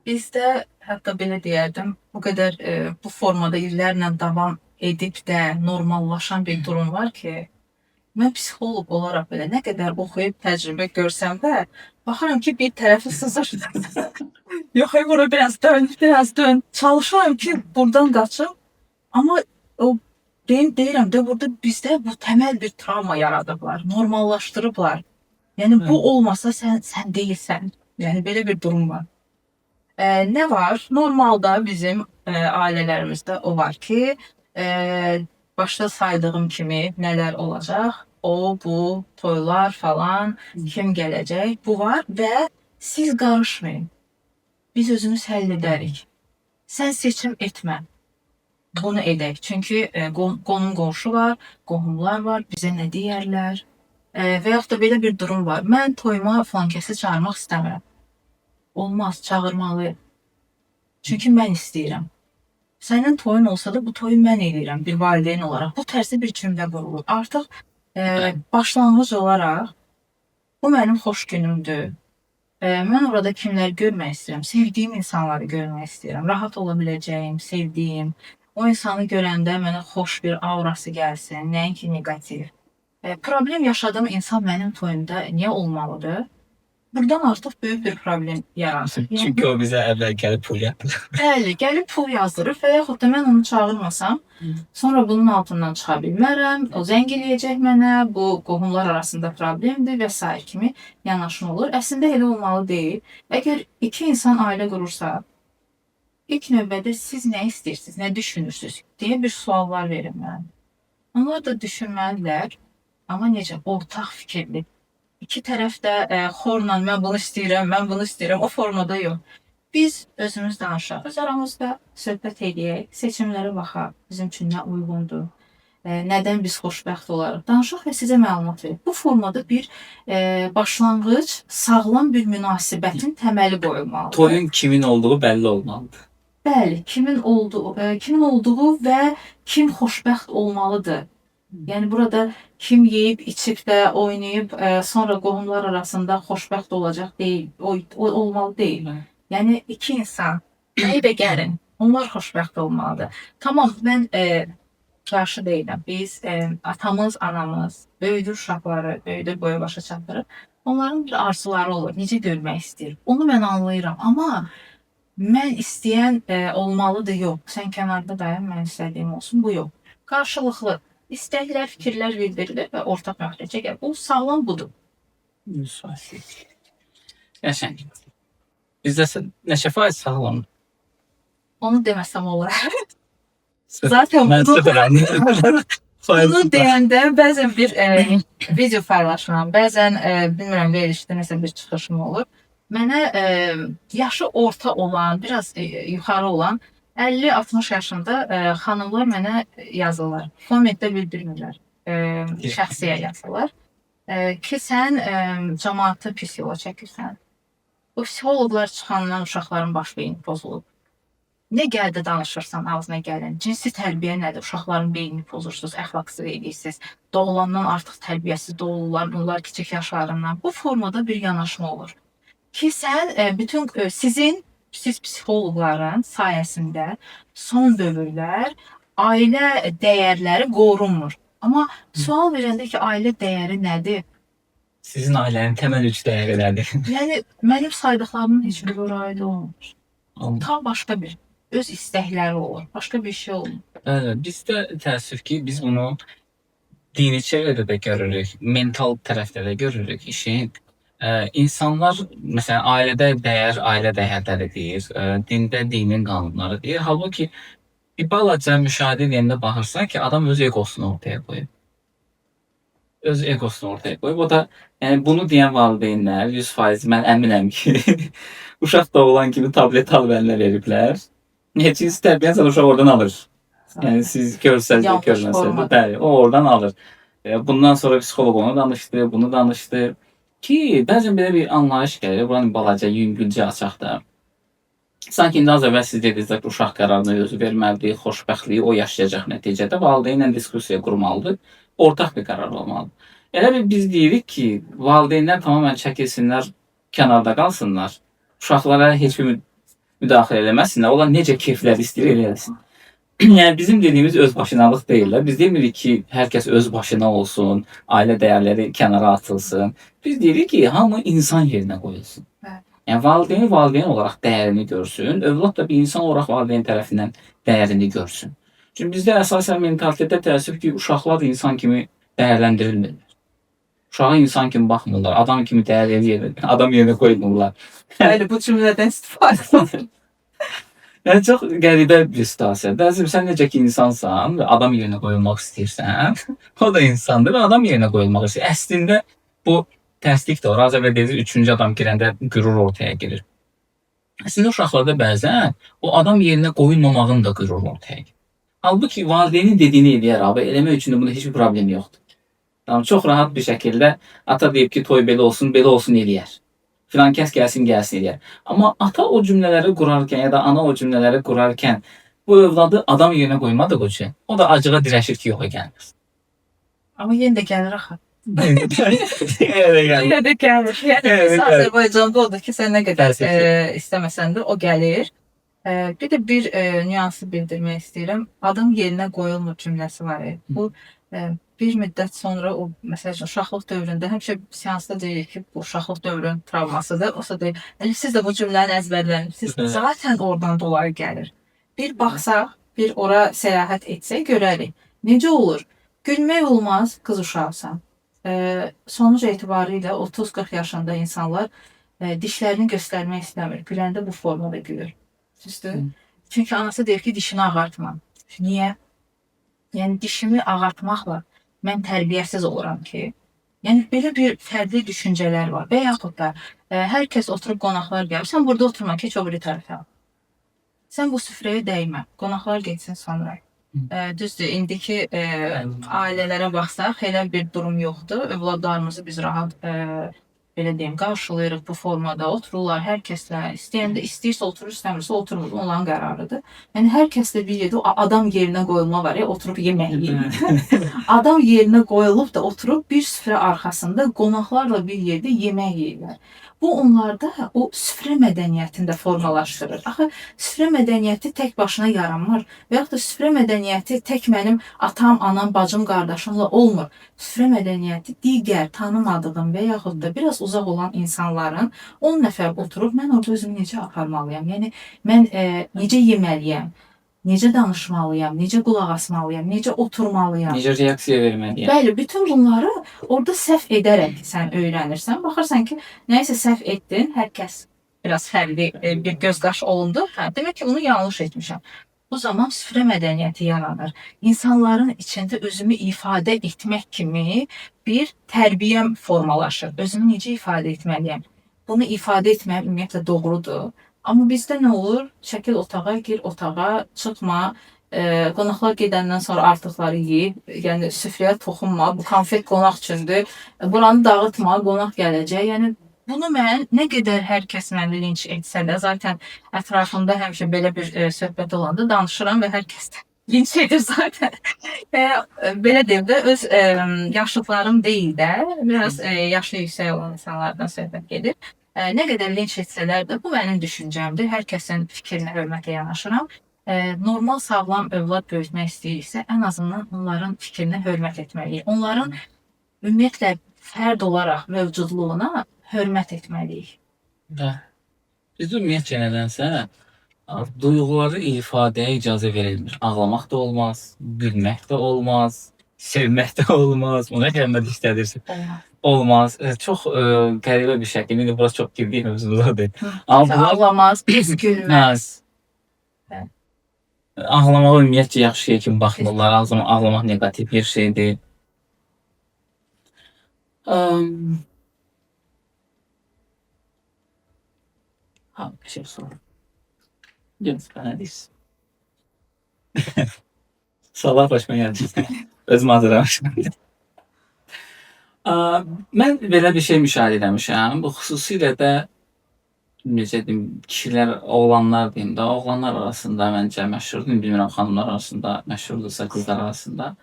Bizdə hətta belə deyərdim, bu qədər bu formada illərlə davam edib də normallaşan bir durum var ki, mən psixoloq olaraq belə nə qədər oxuyub təcrübə görsəm də, baxıram ki, bir tərəfi sızır. Yox, bura biraz dön. Çalışıram ki, buradan qaçım. Amma o deyirəm də burada bizdə bu təməl bir travma yaradıblar, normallaşdırıblar. Yəni bu olmasa sən deyilsən. Yəni belə bir durum var. Nə var? Normalda bizim ailələrimizdə o var ki, başda saydığım kimi nələr olacaq? O, bu, toylar falan, kim gələcək? Bu var və siz qarışmayın. Biz özümüz həll edərik. Sən seçim etmə. Bunu edək. Çünki qonum qonşu var, qohumlar var, bizə nə deyərlər? Və yaxud da belə bir durum var. Mən toyuma falan kəsi çağırmaq istəmirəm. Olmaz, çağırmalıyım. Çünki mən istəyirəm. Sənin toyun olsa da bu toyu mən eləyirəm bir valideyn olaraq. Bu tərzdə bir cümlə qurulur. Artıq başlanğıc olaraq bu mənim xoş günümdür. Mən orada kimləri görmək istəyirəm? Sevdiyim insanları görmək istəyirəm. Rahat ola biləcəyim, sevdiyim. O insanı görəndə mənə xoş bir aurası gəlsin, nəinki negativ. Problem yaşadığım insan mənim toyumda niyə olmalıdır? Buradan artıq böyük bir problem yaranır. Çünki o bizə əvvəl gəlib pul yatırır. Bəli, gəlib pul yazdırır və yaxud da mən onu çağırmasam, sonra bunun altından çıxa bilmərəm, o zəng eləyəcək mənə, bu qohumlar arasında problemdir və s. kimi yanaşma olur. Əslində elə olmalı deyil. Əgər iki insan ailə qurursa, ilk növbədə siz nə istəyirsiniz, nə düşünürsünüz deyə bir suallar verin mən. Onlar da düşünməlidirlər, amma necə ortaq fikirli. İki tərəf də xorla mən bunu istəyirəm, o formada yox. Biz özümüz danışaq, öz aramızda söhbət edək, seçimlərə baxaq, bizim üçün nə uyğundur, nədən biz xoşbəxt olarıq. Danışaq və sizə məlumat verək. Bu formada bir başlanğıc, sağlam bir münasibətin təməli qoyulmalıdır. Toyun kimin olduğu bəlli olmalıdır. Bəli, kimin olduğu və kim xoşbəxt olmalıdır. Yəni burada kim yeyib, içib də, oynayıb, sonra qohumlar arasında xoşbəxt olacaq deyil, o olmalı deyil. Yəni iki insan, evə gəlin, onlar xoşbəxt olmalıdır. Tamam, mən qarşı deyiləm. Biz, atamız, anamız, böyüdür uşaqları, böyüdür boya başa çatdırır. Onların bir arzuları olur, necə görmək istəyir. Onu mən anlayıram, amma mən istəyən olmalıdır, yox. Sən kənarda dayan, mən istədiyim olsun, bu yox. Qarşılıqlı. İstəklər, fikirlər bildirilir və ortaq məxrəcə gəlir. Bu sağlam budur. Qəşəng. Bizdə neçə faiz sağlam? Onu deməsəm olar. Zaten bunu deyəndə bəzən bir video paylaşıram, bəzən bilmirəm verilişdə nəsə bir çıxışım olur. Mənə yaşı orta olan, biraz yuxarı olan 50-60 yaşında xanımlar mənə yazırlar. Kommentdə bildirmirlər. Şəxsiyə yazırlar. Ki sən cəmaatı pis yola çəkirsən. O psixoloqlar çıxandan uşaqların baş beyni pozulub. Nə gəldi danışırsan ağzına gələn? Cinsi tərbiyə nədir? Uşaqların beynini pozursunuz, əxlaqsız edirsiniz. Doğulandan artıq tərbiyəsiz doğulurlar, bunlar kiçik yaşlarından. Bu formada bir yanaşma olur. Ki sən bütün siz psixoloqların sayəsində son dövrlər ailə dəyərləri qorunmur. Amma sual verəndə ki, ailə dəyəri nədir? Sizin ailənin təməl üç dəyəri nədir? Yəni, mənim saydıqlarımın heç bir aid olmur. Tam başqa bir, öz istəkləri olur, başqa bir şey olur. Bizdə təəssüf ki, biz bunu dini çevrədə də görürük, mental tərəfdə də görürük işin. İnsanlar, məsələn, ailədə ailə dəyərləri deyir, dində dinin qanunları deyir. Halbuki bir balaca müşahidə edəndə baxırsan ki, adam öz egosunu ortaya qoyub. Öz egosunu ortaya qoyub. O da, yəni bunu deyən valideynlər 100% mən əminəm ki, uşaq doğulan kimi tablet alıb əlinə veriblər. Heç cinsi tərbiyyəni sən uşaq oradan alır. Yəni siz görsəz də, görməsəz də, bəli, o oradan alır. Bundan sonra psixoloq onu danışdı, bunu danışdı. Ki, bəzən belə bir anlayış gəlir, buranın balaca, yüngülcə açaq da. Sanki indi az əvvəl siz dediniz ki, uşaq qərarına özü verməlidir, xoşbəxtliyi o yaşayacaq nəticədə valideynlə diskussiya qurmalıdır, ortaq bir qərar olmalıdır. Elə bil biz deyirik ki, valideynlər tamamilə çəkilsinlər, kənarda qalsınlar, uşaqlara heç bir müdaxilə eləməsinlər, onlar necə keyfləri istəyir elə eləsin. Yəni bizim dediyimiz özbaşınalıq deyil də. Biz demirik ki, hər kəs öz başına olsun, ailə dəyərləri kənara atılsın. Biz deyirik ki, hamı insan yerinə qoyulsun. Bəli. Yəni valideyni valideyn olaraq dəyərini görsün, övlad da bir insan olaraq valideyn tərəfindən dəyərini görsün. Çünki bizdə əsasən mentalitetdə təəssüf ki, uşaqlar insan kimi dəyərləndirilmirlər. Uşağa insan kimi baxmırlar, adam kimi dəyər eləyirlər, adam yerinə qoymurlar. Bəli, bu cümlədən istifadə edir. Yəni çox qəribə bir situasiyadır. Əzizim, sən necə ki insansan və adam yerinə qoyulmaq istəyirsən, o da insandır və adam yerinə qoyulmaq istəyir. Əslində bu tərslik də var. Az əvvəl dediniz, üçüncü adam girəndə qürur ortaya girir. Əslində uşaqlarda bəzən o adam yerinə qoyulmamağın da qüruru ortaya girir. Halbuki valideynin dediyini eləyər abi, eləmək üçün də bunda heç bir problem yoxdur. Tamam, çox rahat bir şəkildə ata deyib ki, toy belə olsun eləyər. Filan kəs gəlsin eləyər. Amma ata o cümlələri qurarkən ya da ana o cümlələri qurarkən bu övladı adam yerinə qoymadığı üçün o da acığa dirəşir ki, yoxa gəlmir. Amma yenə də gəlir axı. Yenə də gəlir. Yenə də gəlir. Yəni biz Azərbaycanda odur ki, sən nə qədər istəməsən də o gəlir. Bir də bir nüansı bildirmək istəyirəm. Adam yerinə qoyulmur cümləsi var. Bu bir müddət sonra o məsələn uşaqlıq dövründə həmişə seansda deyirik ki, bu uşaqlıq dövrünün travmasıdır. Osa deyir, siz də bu cümləni əzbərləmisiniz. Zaten oradan dolayı gəlir. Bir baxsaq, bir ora səyahət etsək görərik. Necə olur? Gülmək olmaz, qız uşaqsan. Sonuc etibarilə 30-40 yaşında insanlar dişlərini göstərmək istəmir. Güləndə bu formada gülür. Düzdür? Çünki anası deyir ki, dişini ağartma. Niyə? Yəni dişimi ağartmaqla mən tərbiyəsiz oluram ki. Yəni belə bir fərqli düşüncələr var. Və yaxud da hər kəs oturub qonaqlar gəlir. Sən burada oturma, keç o biri tərəfə. Sən bu süfrəyə dəymə. Qonaqlar getsin sonra. Düzdür, indiki ailələrə baxsaq elə bir durum yoxdur. Övladlarımızı biz rahat belə deyim, qarşılayırıq bu formada, otururlar hər kəslə. İstəyəndə istəyirsə oturur, istəmirsə oturmur. Onların qərarıdır. Yəni hər kəslə bir yerdə adam yerinə qoyulma var ya, oturub yemək yeyir. Adam yerinə qoyulub da oturub bir süfrə arxasında qonaqlarla bir yerdə yemək yeyirlər. Bu onlarda o süfrə mədəniyyətində formalaşdırır. Axı süfrə mədəniyyəti tək başına yaranmır və yaxud da süfrə mədəniyyəti tək mənim atam, anam, bacım, qardaşımla olmur. Süfrə mədəniyyəti digər tanımadığım və yaxud da biraz uzaq olan insanların 10 nəfər oturub mən orada özümü necə aparmalıyam? Yəni mən necə yeməliyəm? Necə danışmalıyam, necə qulaq asmalıyam, necə oturmalıyam. Necə reaksiya verməliyəm. Bəli, bütün bunları orada səhv edərək sən öyrənirsən. Baxırsan ki, nəysə səhv etdin, hər kəs biraz fərqli bir gözqaş olundu. Demək ki, bunu yanlış etmişəm. Bu zaman süfrə mədəniyyəti yaranır. İnsanların içində özümü ifadə etmək kimi bir tərbiyəm formalaşır. Özümü necə ifadə etməliyəm? Bunu ifadə etməyəm ümumiyyətlə doğrudur. Amma bizdə nə olur? Çəkil otağa, gir otağa, çıxma. Qonaqlar gedəndən sonra artıqları yeyib, yəni süfrəyə toxunma, bu konfet qonaq üçündür. Buranı dağıtma, qonaq gələcək. Yəni bunu mən nə qədər hər kəs məni linç etsə də, zaten ətrafımda həmişə belə bir söhbət olanda danışıram və hər kəs də linç edir zaten. Belə deyim də, öz yaşlıqlarım deyil də, biraz yaşı yüksək olan insanlardan söhbət gedir. Nə qədər linç etsələr də, bu mənim düşüncəmdir. Hər kəsin fikrinə hörmətlə yanaşıram. Normal, sağlam övlad böyütmək istəyiriksə, ən azından onların fikrinə hörmət etməliyik. Onların ümumiyyətlə fərd olaraq mövcudluğuna hörmət etməliyik. Biz ümumiyyətcə nədənsə duyğuları ifadəyə icazə verilmir. Ağlamaq da olmaz, gülmək də olmaz, sevmək də olmaz. Ona gəlmədə istədirsin. Olmaz. Çox qəribə bir şəkildə, indi burası çox girdiyi mövzudadır. Ağlamaz, gülməz. Ağlamağa ümumiyyətcə yaxşı şey kimi baxmırlar. Ağlamaq negativ bir şeydir. Bir şey sorayım. Görünsün, bana deyirsin. Suallar başıma gəldi. Özüm hazırlamışım. Mən belə bir şey müşahidə etmişəm. Bu xüsusilə də necə deyim, kişilər, oğlanlar deyim də, oğlanlar arasında məncə məşhurdur. Bilmirəm xanımlar arasında məşhurdursa, qızlar arasında.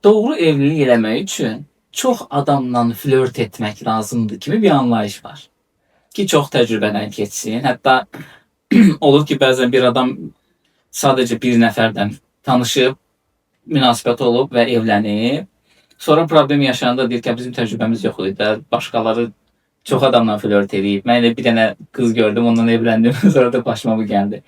Doğru evlilik eləmək üçün çox adamla flört etmək lazımdır kimi bir anlayış var. Ki çox təcrübədən keçsin. Hətta olur ki, bəzən bir adam sadəcə bir nəfərdən tanışıb, münasibət olub və evlənib. Sonra problem yaşananda deyir ki, bizim təcrübəmiz yox idi. Başqaları çox adamla flört edib. Mən də bir dənə qız gördüm, ondan evləndim. Sonra da başıma bu gəldi.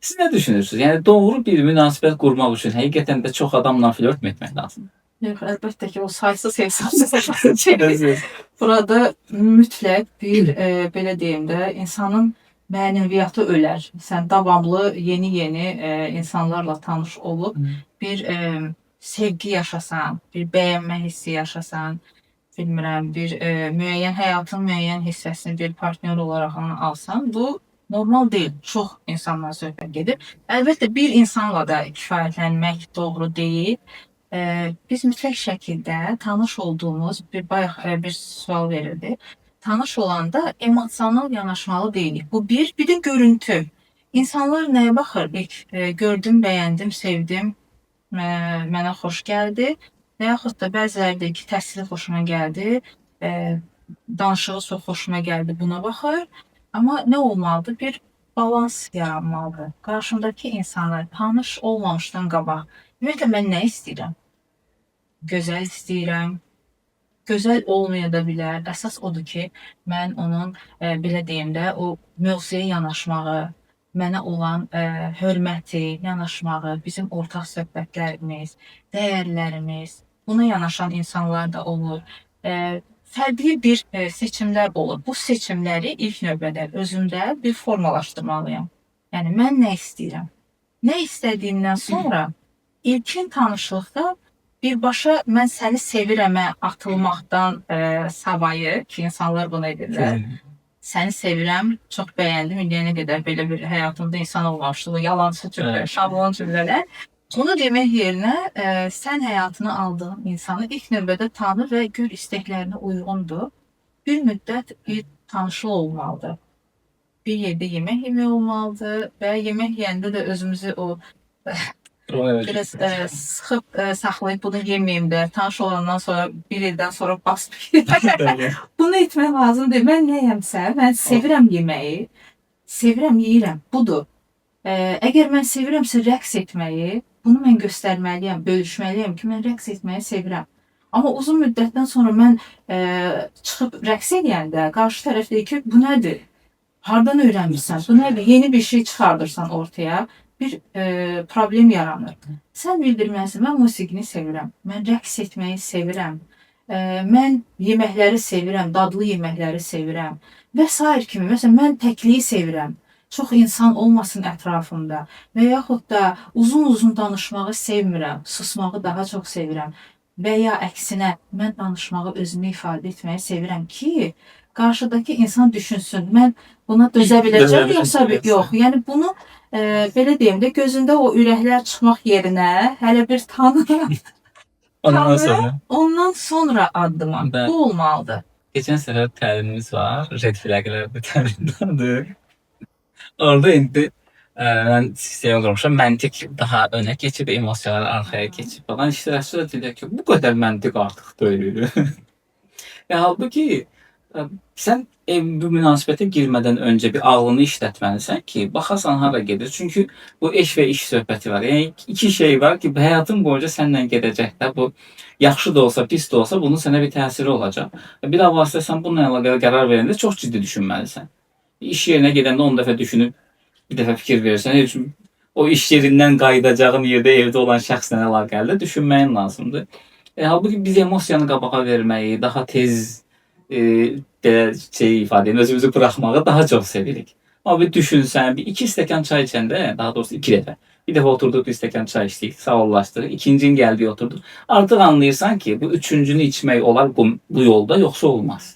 Siz nə düşünürsünüz? Yəni doğru bir münasibət qurmaq üçün həqiqətən də çox adamla flört etmək lazımdır. Yox, əlbəttə ki, o saysız hesabsız şey. Burada mütləq bir belə deyim də, insanın mənəviyyatı ölər. Sən davamlı yeni insanlarla tanış olub bir sevgi yaşasan, bir bəyənmə hissi yaşasan, bilmirəm, bir müəyyən həyatın müəyyən hissəsini bir partnyor olaraq alsan, bu normal deyil. Çox insanla söhbət gedir. Əlbəttə bir insanla da kifayətlənmək doğru deyil. Biz mütləq şəkildə tanış olduğumuz bayaq bir sual verildi. Tanış olanda emosional yanaşmalı deyilik. Bu bir də görüntü. İnsanlar nəyə baxır? İlk gördüm, bəyəndim, sevdim, mənə xoş gəldi. Və yaxud da bəziləri deyir ki, təhsili xoşuma gəldi, danışığı çox xoşuma gəldi, buna baxır. Amma nə olmalıdır? Bir balans yaranmalıdır. Qarşımdakı insanlar tanış olmamışdan qabaq. Ümumiyyətlə mən nə istəyirəm? Gözəl istəyirəm. Gözəl olmaya da bilər. Əsas odur ki, mən onun belə deyim də, o mövzuya yanaşmağı, mənə olan hörməti, yanaşmağı, bizim ortaq söhbətlərimiz, dəyərlərimiz, buna yanaşan insanlar da olur. Fərqli bir seçimlər olur. Bu seçimləri ilk növbədə özümdə bir formalaşdırmalıyam. Yəni mən nə istəyirəm? Nə istədiyimdən sonra ilkin tanışlıqda birbaşa mən səni sevirəmə atılmaqdan savayı ki, insanlar bunu edirlər. Səni sevirəm, çox bəyəndim, indiyənə qədər belə bir həyatımda insan olmamışdı. Bu yalancı cümlə, şablon cümlələr. Bunu demək yerinə sən həyatına aldığın insanı ilk növbədə tanı və gör istəklərinə uyğundur. Bir müddət bir tanışlıq olmalıdır. Bir yerdə yemək yemək olmalıdır və yemək yeyəndə də özümüzü o biraz sıxıb saxlayıb bunu yeməyim də, tanış olandan sonra bir ildən sonra basmayayım. Bunu etmək lazımdır. Mən nəyəmsə, mən sevirəm yeməyi, sevirəm, yeyirəm. Budur. Əgər mən sevirəmsə rəqs etməyi, bunu mən göstərməliyəm, bölüşməliyəm ki, mən rəqs etməyi sevirəm. Amma uzun müddətdən sonra mən çıxıb rəqs edəndə qarşı tərəf deyir ki, bu nədir? Hardan öyrənmirsən? Bu nədir? Yeni bir şey çıxardırsan ortaya, bir problem yaranır. Sən bildirməlisən, mən musiqini sevirəm, mən rəqs etməyi sevirəm, mən yeməkləri sevirəm, dadlı yeməkləri sevirəm və s. kimi. Məsələn, mən təkliyi sevirəm. Çox insan olmasın ətrafımda və yaxud da uzun danışmağı sevmirəm, susmağı daha çox sevirəm və ya əksinə mən danışmağı, özümü ifadə etməyi sevirəm ki, qarşıdakı insan düşünsün, mən buna dözə biləcəm yoxsa yox. Yəni bunu belə deyim də, gözündə o ürəklər çıxmaq yerinə hələ bir tanı, ondan sonra addıma. Bu olmalıdır. Geçen sefer təlimimiz var, red flaglərdə təlimdadır. Orada indi mən sistem qurmuşam, məntiq daha önə keçib, emosiyalar arxaya keçib falan. İştirakçılar deyirlər ki, bu qədər məntiq artıq deyil. Halbuki sən bu münasibətə girmədən öncə bir ağlını işlətməlisən ki, baxasan hara gedir. Çünki bu eş və iş söhbəti var. Yəni iki şey var ki, həyatın boyunca səninlə gedəcək də. Bu yaxşı da olsa, pis də olsa bunun sənə bir təsiri olacaq. Bir daha vasitə sən bununla əlaqəli qərar verəndə çox ciddi düşünməlisən. İş yerinə gedəndə 10 dəfə düşünüb, bir dəfə fikir verirsən. Heç o iş yerindən qayıdacağın yerdə evdə olan şəxslə əlaqəli düşünməyin lazımdır. Halbuki biz emosiyanı qabağa verməyi, daha tez ifadə edin, özümüzü buraxmağı daha çox sevirik. Amma bir düşünsən, bir 2 stəkan çay içəndə, daha doğrusu 2 dəfə. Bir dəfə oturduq, 1 stəkan çay içdik, sağollaşdıq. İkincin gəldi, oturduq. Artıq anlayırsan ki, bu üçüncünü içmək olar bu yolda, yoxsa olmaz.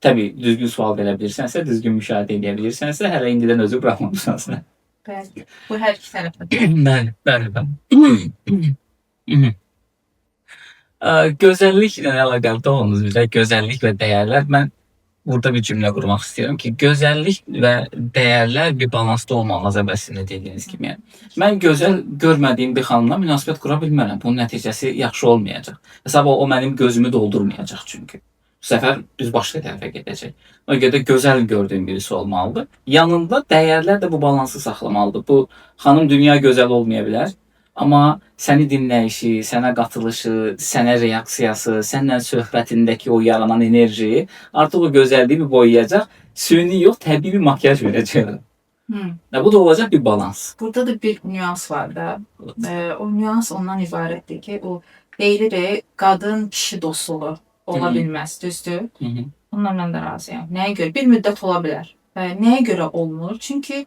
Təbii, düzgün sual verə bilirsənsə, düzgün müşahidə edə bilirsənsə, hələ indidən özü buraxmamışsansə. Bəli, bu hər iki tərəfdə. Bəli. Gözəlliklə əlaqəli olunuz bizə, gözəllik və dəyərlər. Mən burada bir cümlə qurmaq istəyirəm ki, gözəllik və dəyərlər bir balansda olmalı əvəzində dediyiniz kimi. Mən gözəl görmədiyim bir xanımla münasibət qura bilmərəm. Bunun nəticəsi yaxşı olmayacaq. Hesab o mənim gözümü doldurmayacaq çünki. Bu səfər düz başqa tərəfə gedəcək. Ona görə də gözəl gördüyüm birisi olmalıdır. Yanında dəyərlər də bu balansı saxlamalıdır. Bu xanım dünya gözəl olmaya bilər. Amma səni dinləyişi, sənə qatılışı, sənə reaksiyası, səninlə söhbətindəki o yaranan enerji artıq o gözəlliyi bir boyayacaq. Süni yox, təbii bir makyaj verəcək. Bu da olacaq bir balans. Burada da bir nüans var da. O nüans ondan ibarətdir ki, o deyilir qadın kişi dostluğu ola bilməz, düzdür? Bundan mən də razıyam. Nəyə görə? Bir müddət ola bilər. Nəyə görə olmur? Çünki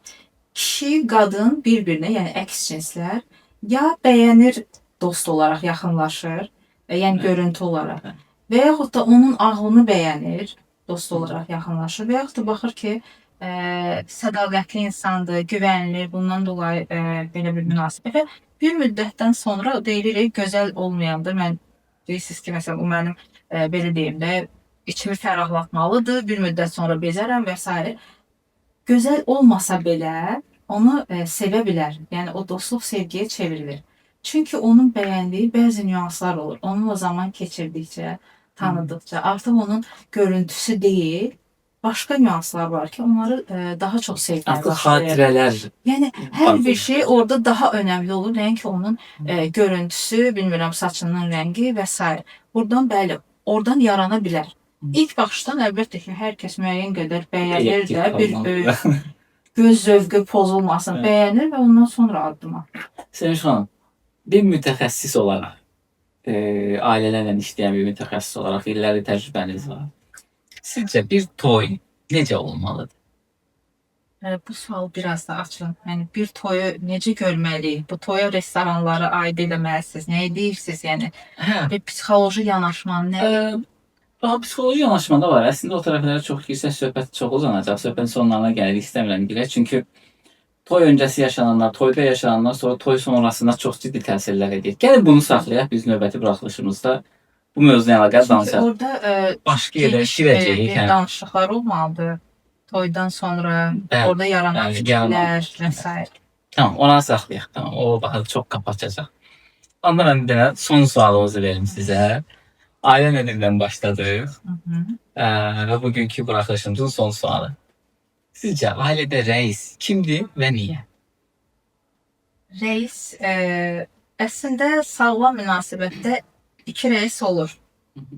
kişi, qadın bir-birinə, yəni əks cinslər ya bəyənir, dost olaraq yaxınlaşır, yəni görüntü olaraq, və yaxud da onun ağlını bəyənir, dost olaraq yaxınlaşır, və yaxud da baxır ki, sədaqətli insandır, güvənilir, bundan dolayı belə bir münasibət və bir müddətdən sonra deyilir, gözəl olmayandır. Mən deyirsiniz ki, məsələn, o mənim belə deyim də, içimi fərahlatmalıdır, bir müddət sonra bezərəm və s. Gözəl olmasa belə, onu sevə bilər. Yəni o dostluq sevgiyə çevrilir. Çünki onun bəyəndiyi bəzi nüanslar olur. Onunla zaman keçirdikcə, tanıdıkça, artıq onun görüntüsü deyil, başqa nüanslar var ki, onları daha çox sevməyə Artıq başlayır. xatirələr. Yəni hər bir şey orada daha önəmli olur. Nəinki onun görüntüsü, bilmirəm, saçının rəngi və s. Buradan bəli, oradan yarana bilər. İlk baxışdan əlbəttə ki, hər kəs müəyyən qədər bəyənir də, bir göz zövqü pozulmasın, bəyənir və ondan sonra addım atır. Sevinç xanım, bir mütəxəssis olaraq, ailələrlə işləyən bir mütəxəssis olaraq illəri təcrübəniz var. Sizcə bir toy necə olmalıdır? Bu sual biraz da açın. Yəni bir toyu necə görməliyik? Bu toya restoranları aid eləməlisiniz. Nə deyirsiniz? Yəni bir psixoloji yanaşmanı nə? Psixoloji yanaşma da var. Əslində o tərəflərə çox girsək söhbət çox uzanacaq. Söhbətin sonlarına gəlirik, istəmirəm girək. Çünki toy öncəsi yaşananlar, toyda yaşananlar, sonra toy sonrasında çox ciddi təsirlər edir. Gəlin bunu saxlayaq, biz növbəti buraxılışımızda bu mövzuna əlaqədar danışaq. Orada Başqa yerə girəcəyik. Danışıqlar olmalıdır. Toydan sonra orada yaranan fikirlər və s. Tamam, ona saxlayaq. Tamam, o baxı çox kapatacaq. Onda mən bir dənə son sualımızı verim sizə. Ailə nədirdən başladıq və bugünkü buraxılışımızın son sualı. Sizcə ailədə rəis kimdir və niyə? Rəis əslində sağlam münasibətdə iki rəis olur.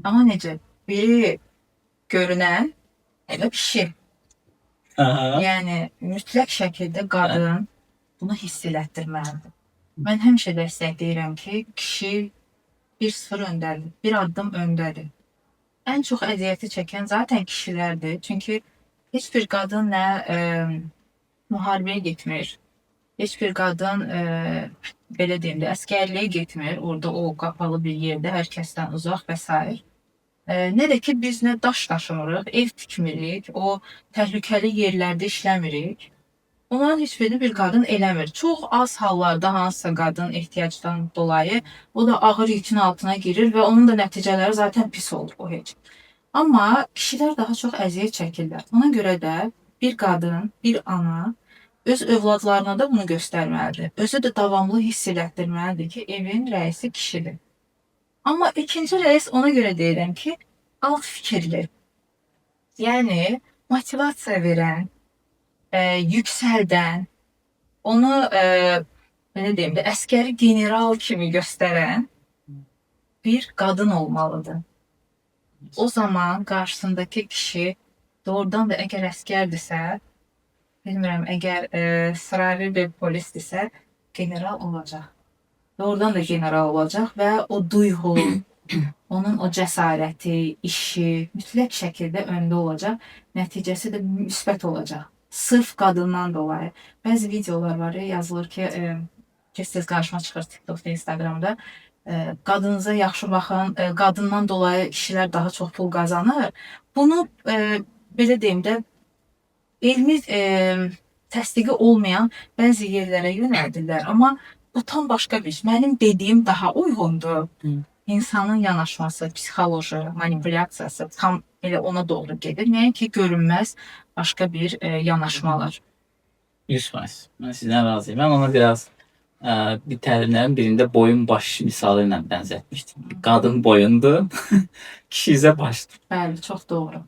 Amma necə? Biri görünən, elə kişi. Yəni mütləq şəkildə qadın bunu hiss elətdirməlidir. Mən həmişə dəstəkləyirəm ki, kişi 1-0 öndədir, bir addım öndədir. Ən çox əziyyəti çəkən zaten kişilərdir. Çünki heç bir qadın nə müharibəyə getmir, heç bir qadın belə deyim də əskərliyə getmir, orada o qapalı bir yerdə, hər kəsdən uzaq və s. Nə də ki, biz nə daş daşımırıq, ev tikmirik, o təhlükəli yerlərdə işləmirik. Onların heç birini bir qadın eləmir. Çox az hallarda hansısa qadın ehtiyacdan dolayı o da ağır yükün altına girir və onun da nəticələri zaten pis olur o heç. Amma kişilər daha çox əziyyət çəkirlər. Ona görə də bir qadın, bir ana öz övladlarına da bunu göstərməlidir. Özü də davamlı hiss elətdirməlidir ki, evin rəisi kişidir. Amma ikinci rəis ona görə deyirəm ki, alt fikirli. Yəni motivasiya verən, yüksəldən, onu belə deyim də əskəri general kimi göstərən bir qadın olmalıdır. O zaman qarşısındakı kişi doğrudan da əgər əskərdirsə, bilmirəm, əgər sıravi bir polisdirsə, general olacaq. Doğrudan da general olacaq və o duyğu, onun o cəsarəti, işi mütləq şəkildə öndə olacaq. Nəticəsi də müsbət olacaq. Sırf qadından dolayı. Bəzi videolar var, yazılır ki, tez qarşıma çıxır TikTokda, Instagramda. Qadınıza yaxşı baxın, qadından dolayı kişilər daha çox pul qazanır. Bunu belə deyim də, elmi təsdiqi olmayan bəzi yerlərə yönəldirlər. Amma bu tam başqa bir şey. Mənim dediyim daha uyğundur. İnsanın yanaşması, psixoloji, manipulyasiyası tam elə ona doğru gedir. Nəinki görünməz başqa bir yanaşmalar. 100%. Mən sizdən razıyım. Mən ona biraz bir təlimlərin birində boyun baş misalı ilə bənzətmişdim. Qadın boyundur, kişi isə başdır. Bəli, çox doğru.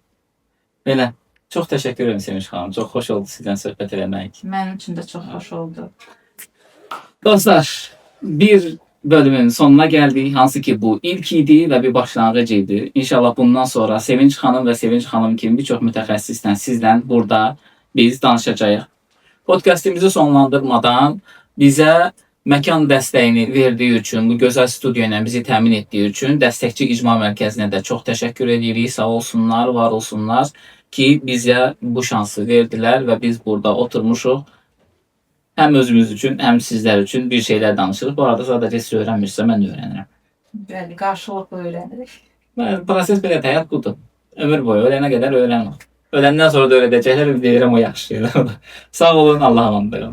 Belə. Çox təşəkkür edirəm Sevinç xanım. Çox xoş oldu sizdən söhbət eləmək. Mənim üçün də çox xoş oldu. Dostlar, bir bölümün sonuna geldik. Hansı ki bu ilk idi və bir başlanğıc idi. İnşallah bundan sonra Sevinç xanım və Sevinç xanım kimi bir çox mütəxəssislə sizlə burada biz danışacağıq. Podkastimizi sonlandırmadan bizə məkan dəstəyini verdiyi üçün, bu gözəl studiyo ilə bizi təmin etdiyi üçün Dəstəkçi İcma Mərkəzinə də çox təşəkkür edirik. Sağ olsunlar, var olsunlar ki bizə bu şansı verdilər və biz burada oturmuşuq. Həm özümüz üçün, həm sizlər üçün bir şeylər danışırıq. Bu arada sadəcə siz öyrənmirsə mən də öyrənirəm. Bəli, qarşılıqlı öyrənirik. Proses belədir, həyat budur. Ömür boyu ölənə qədər öyrənmə. Öləndən sonra da öyrədəcəklər, deyirəm o yaxşı şeylər. Sağ olun, Allah'a emanet olun.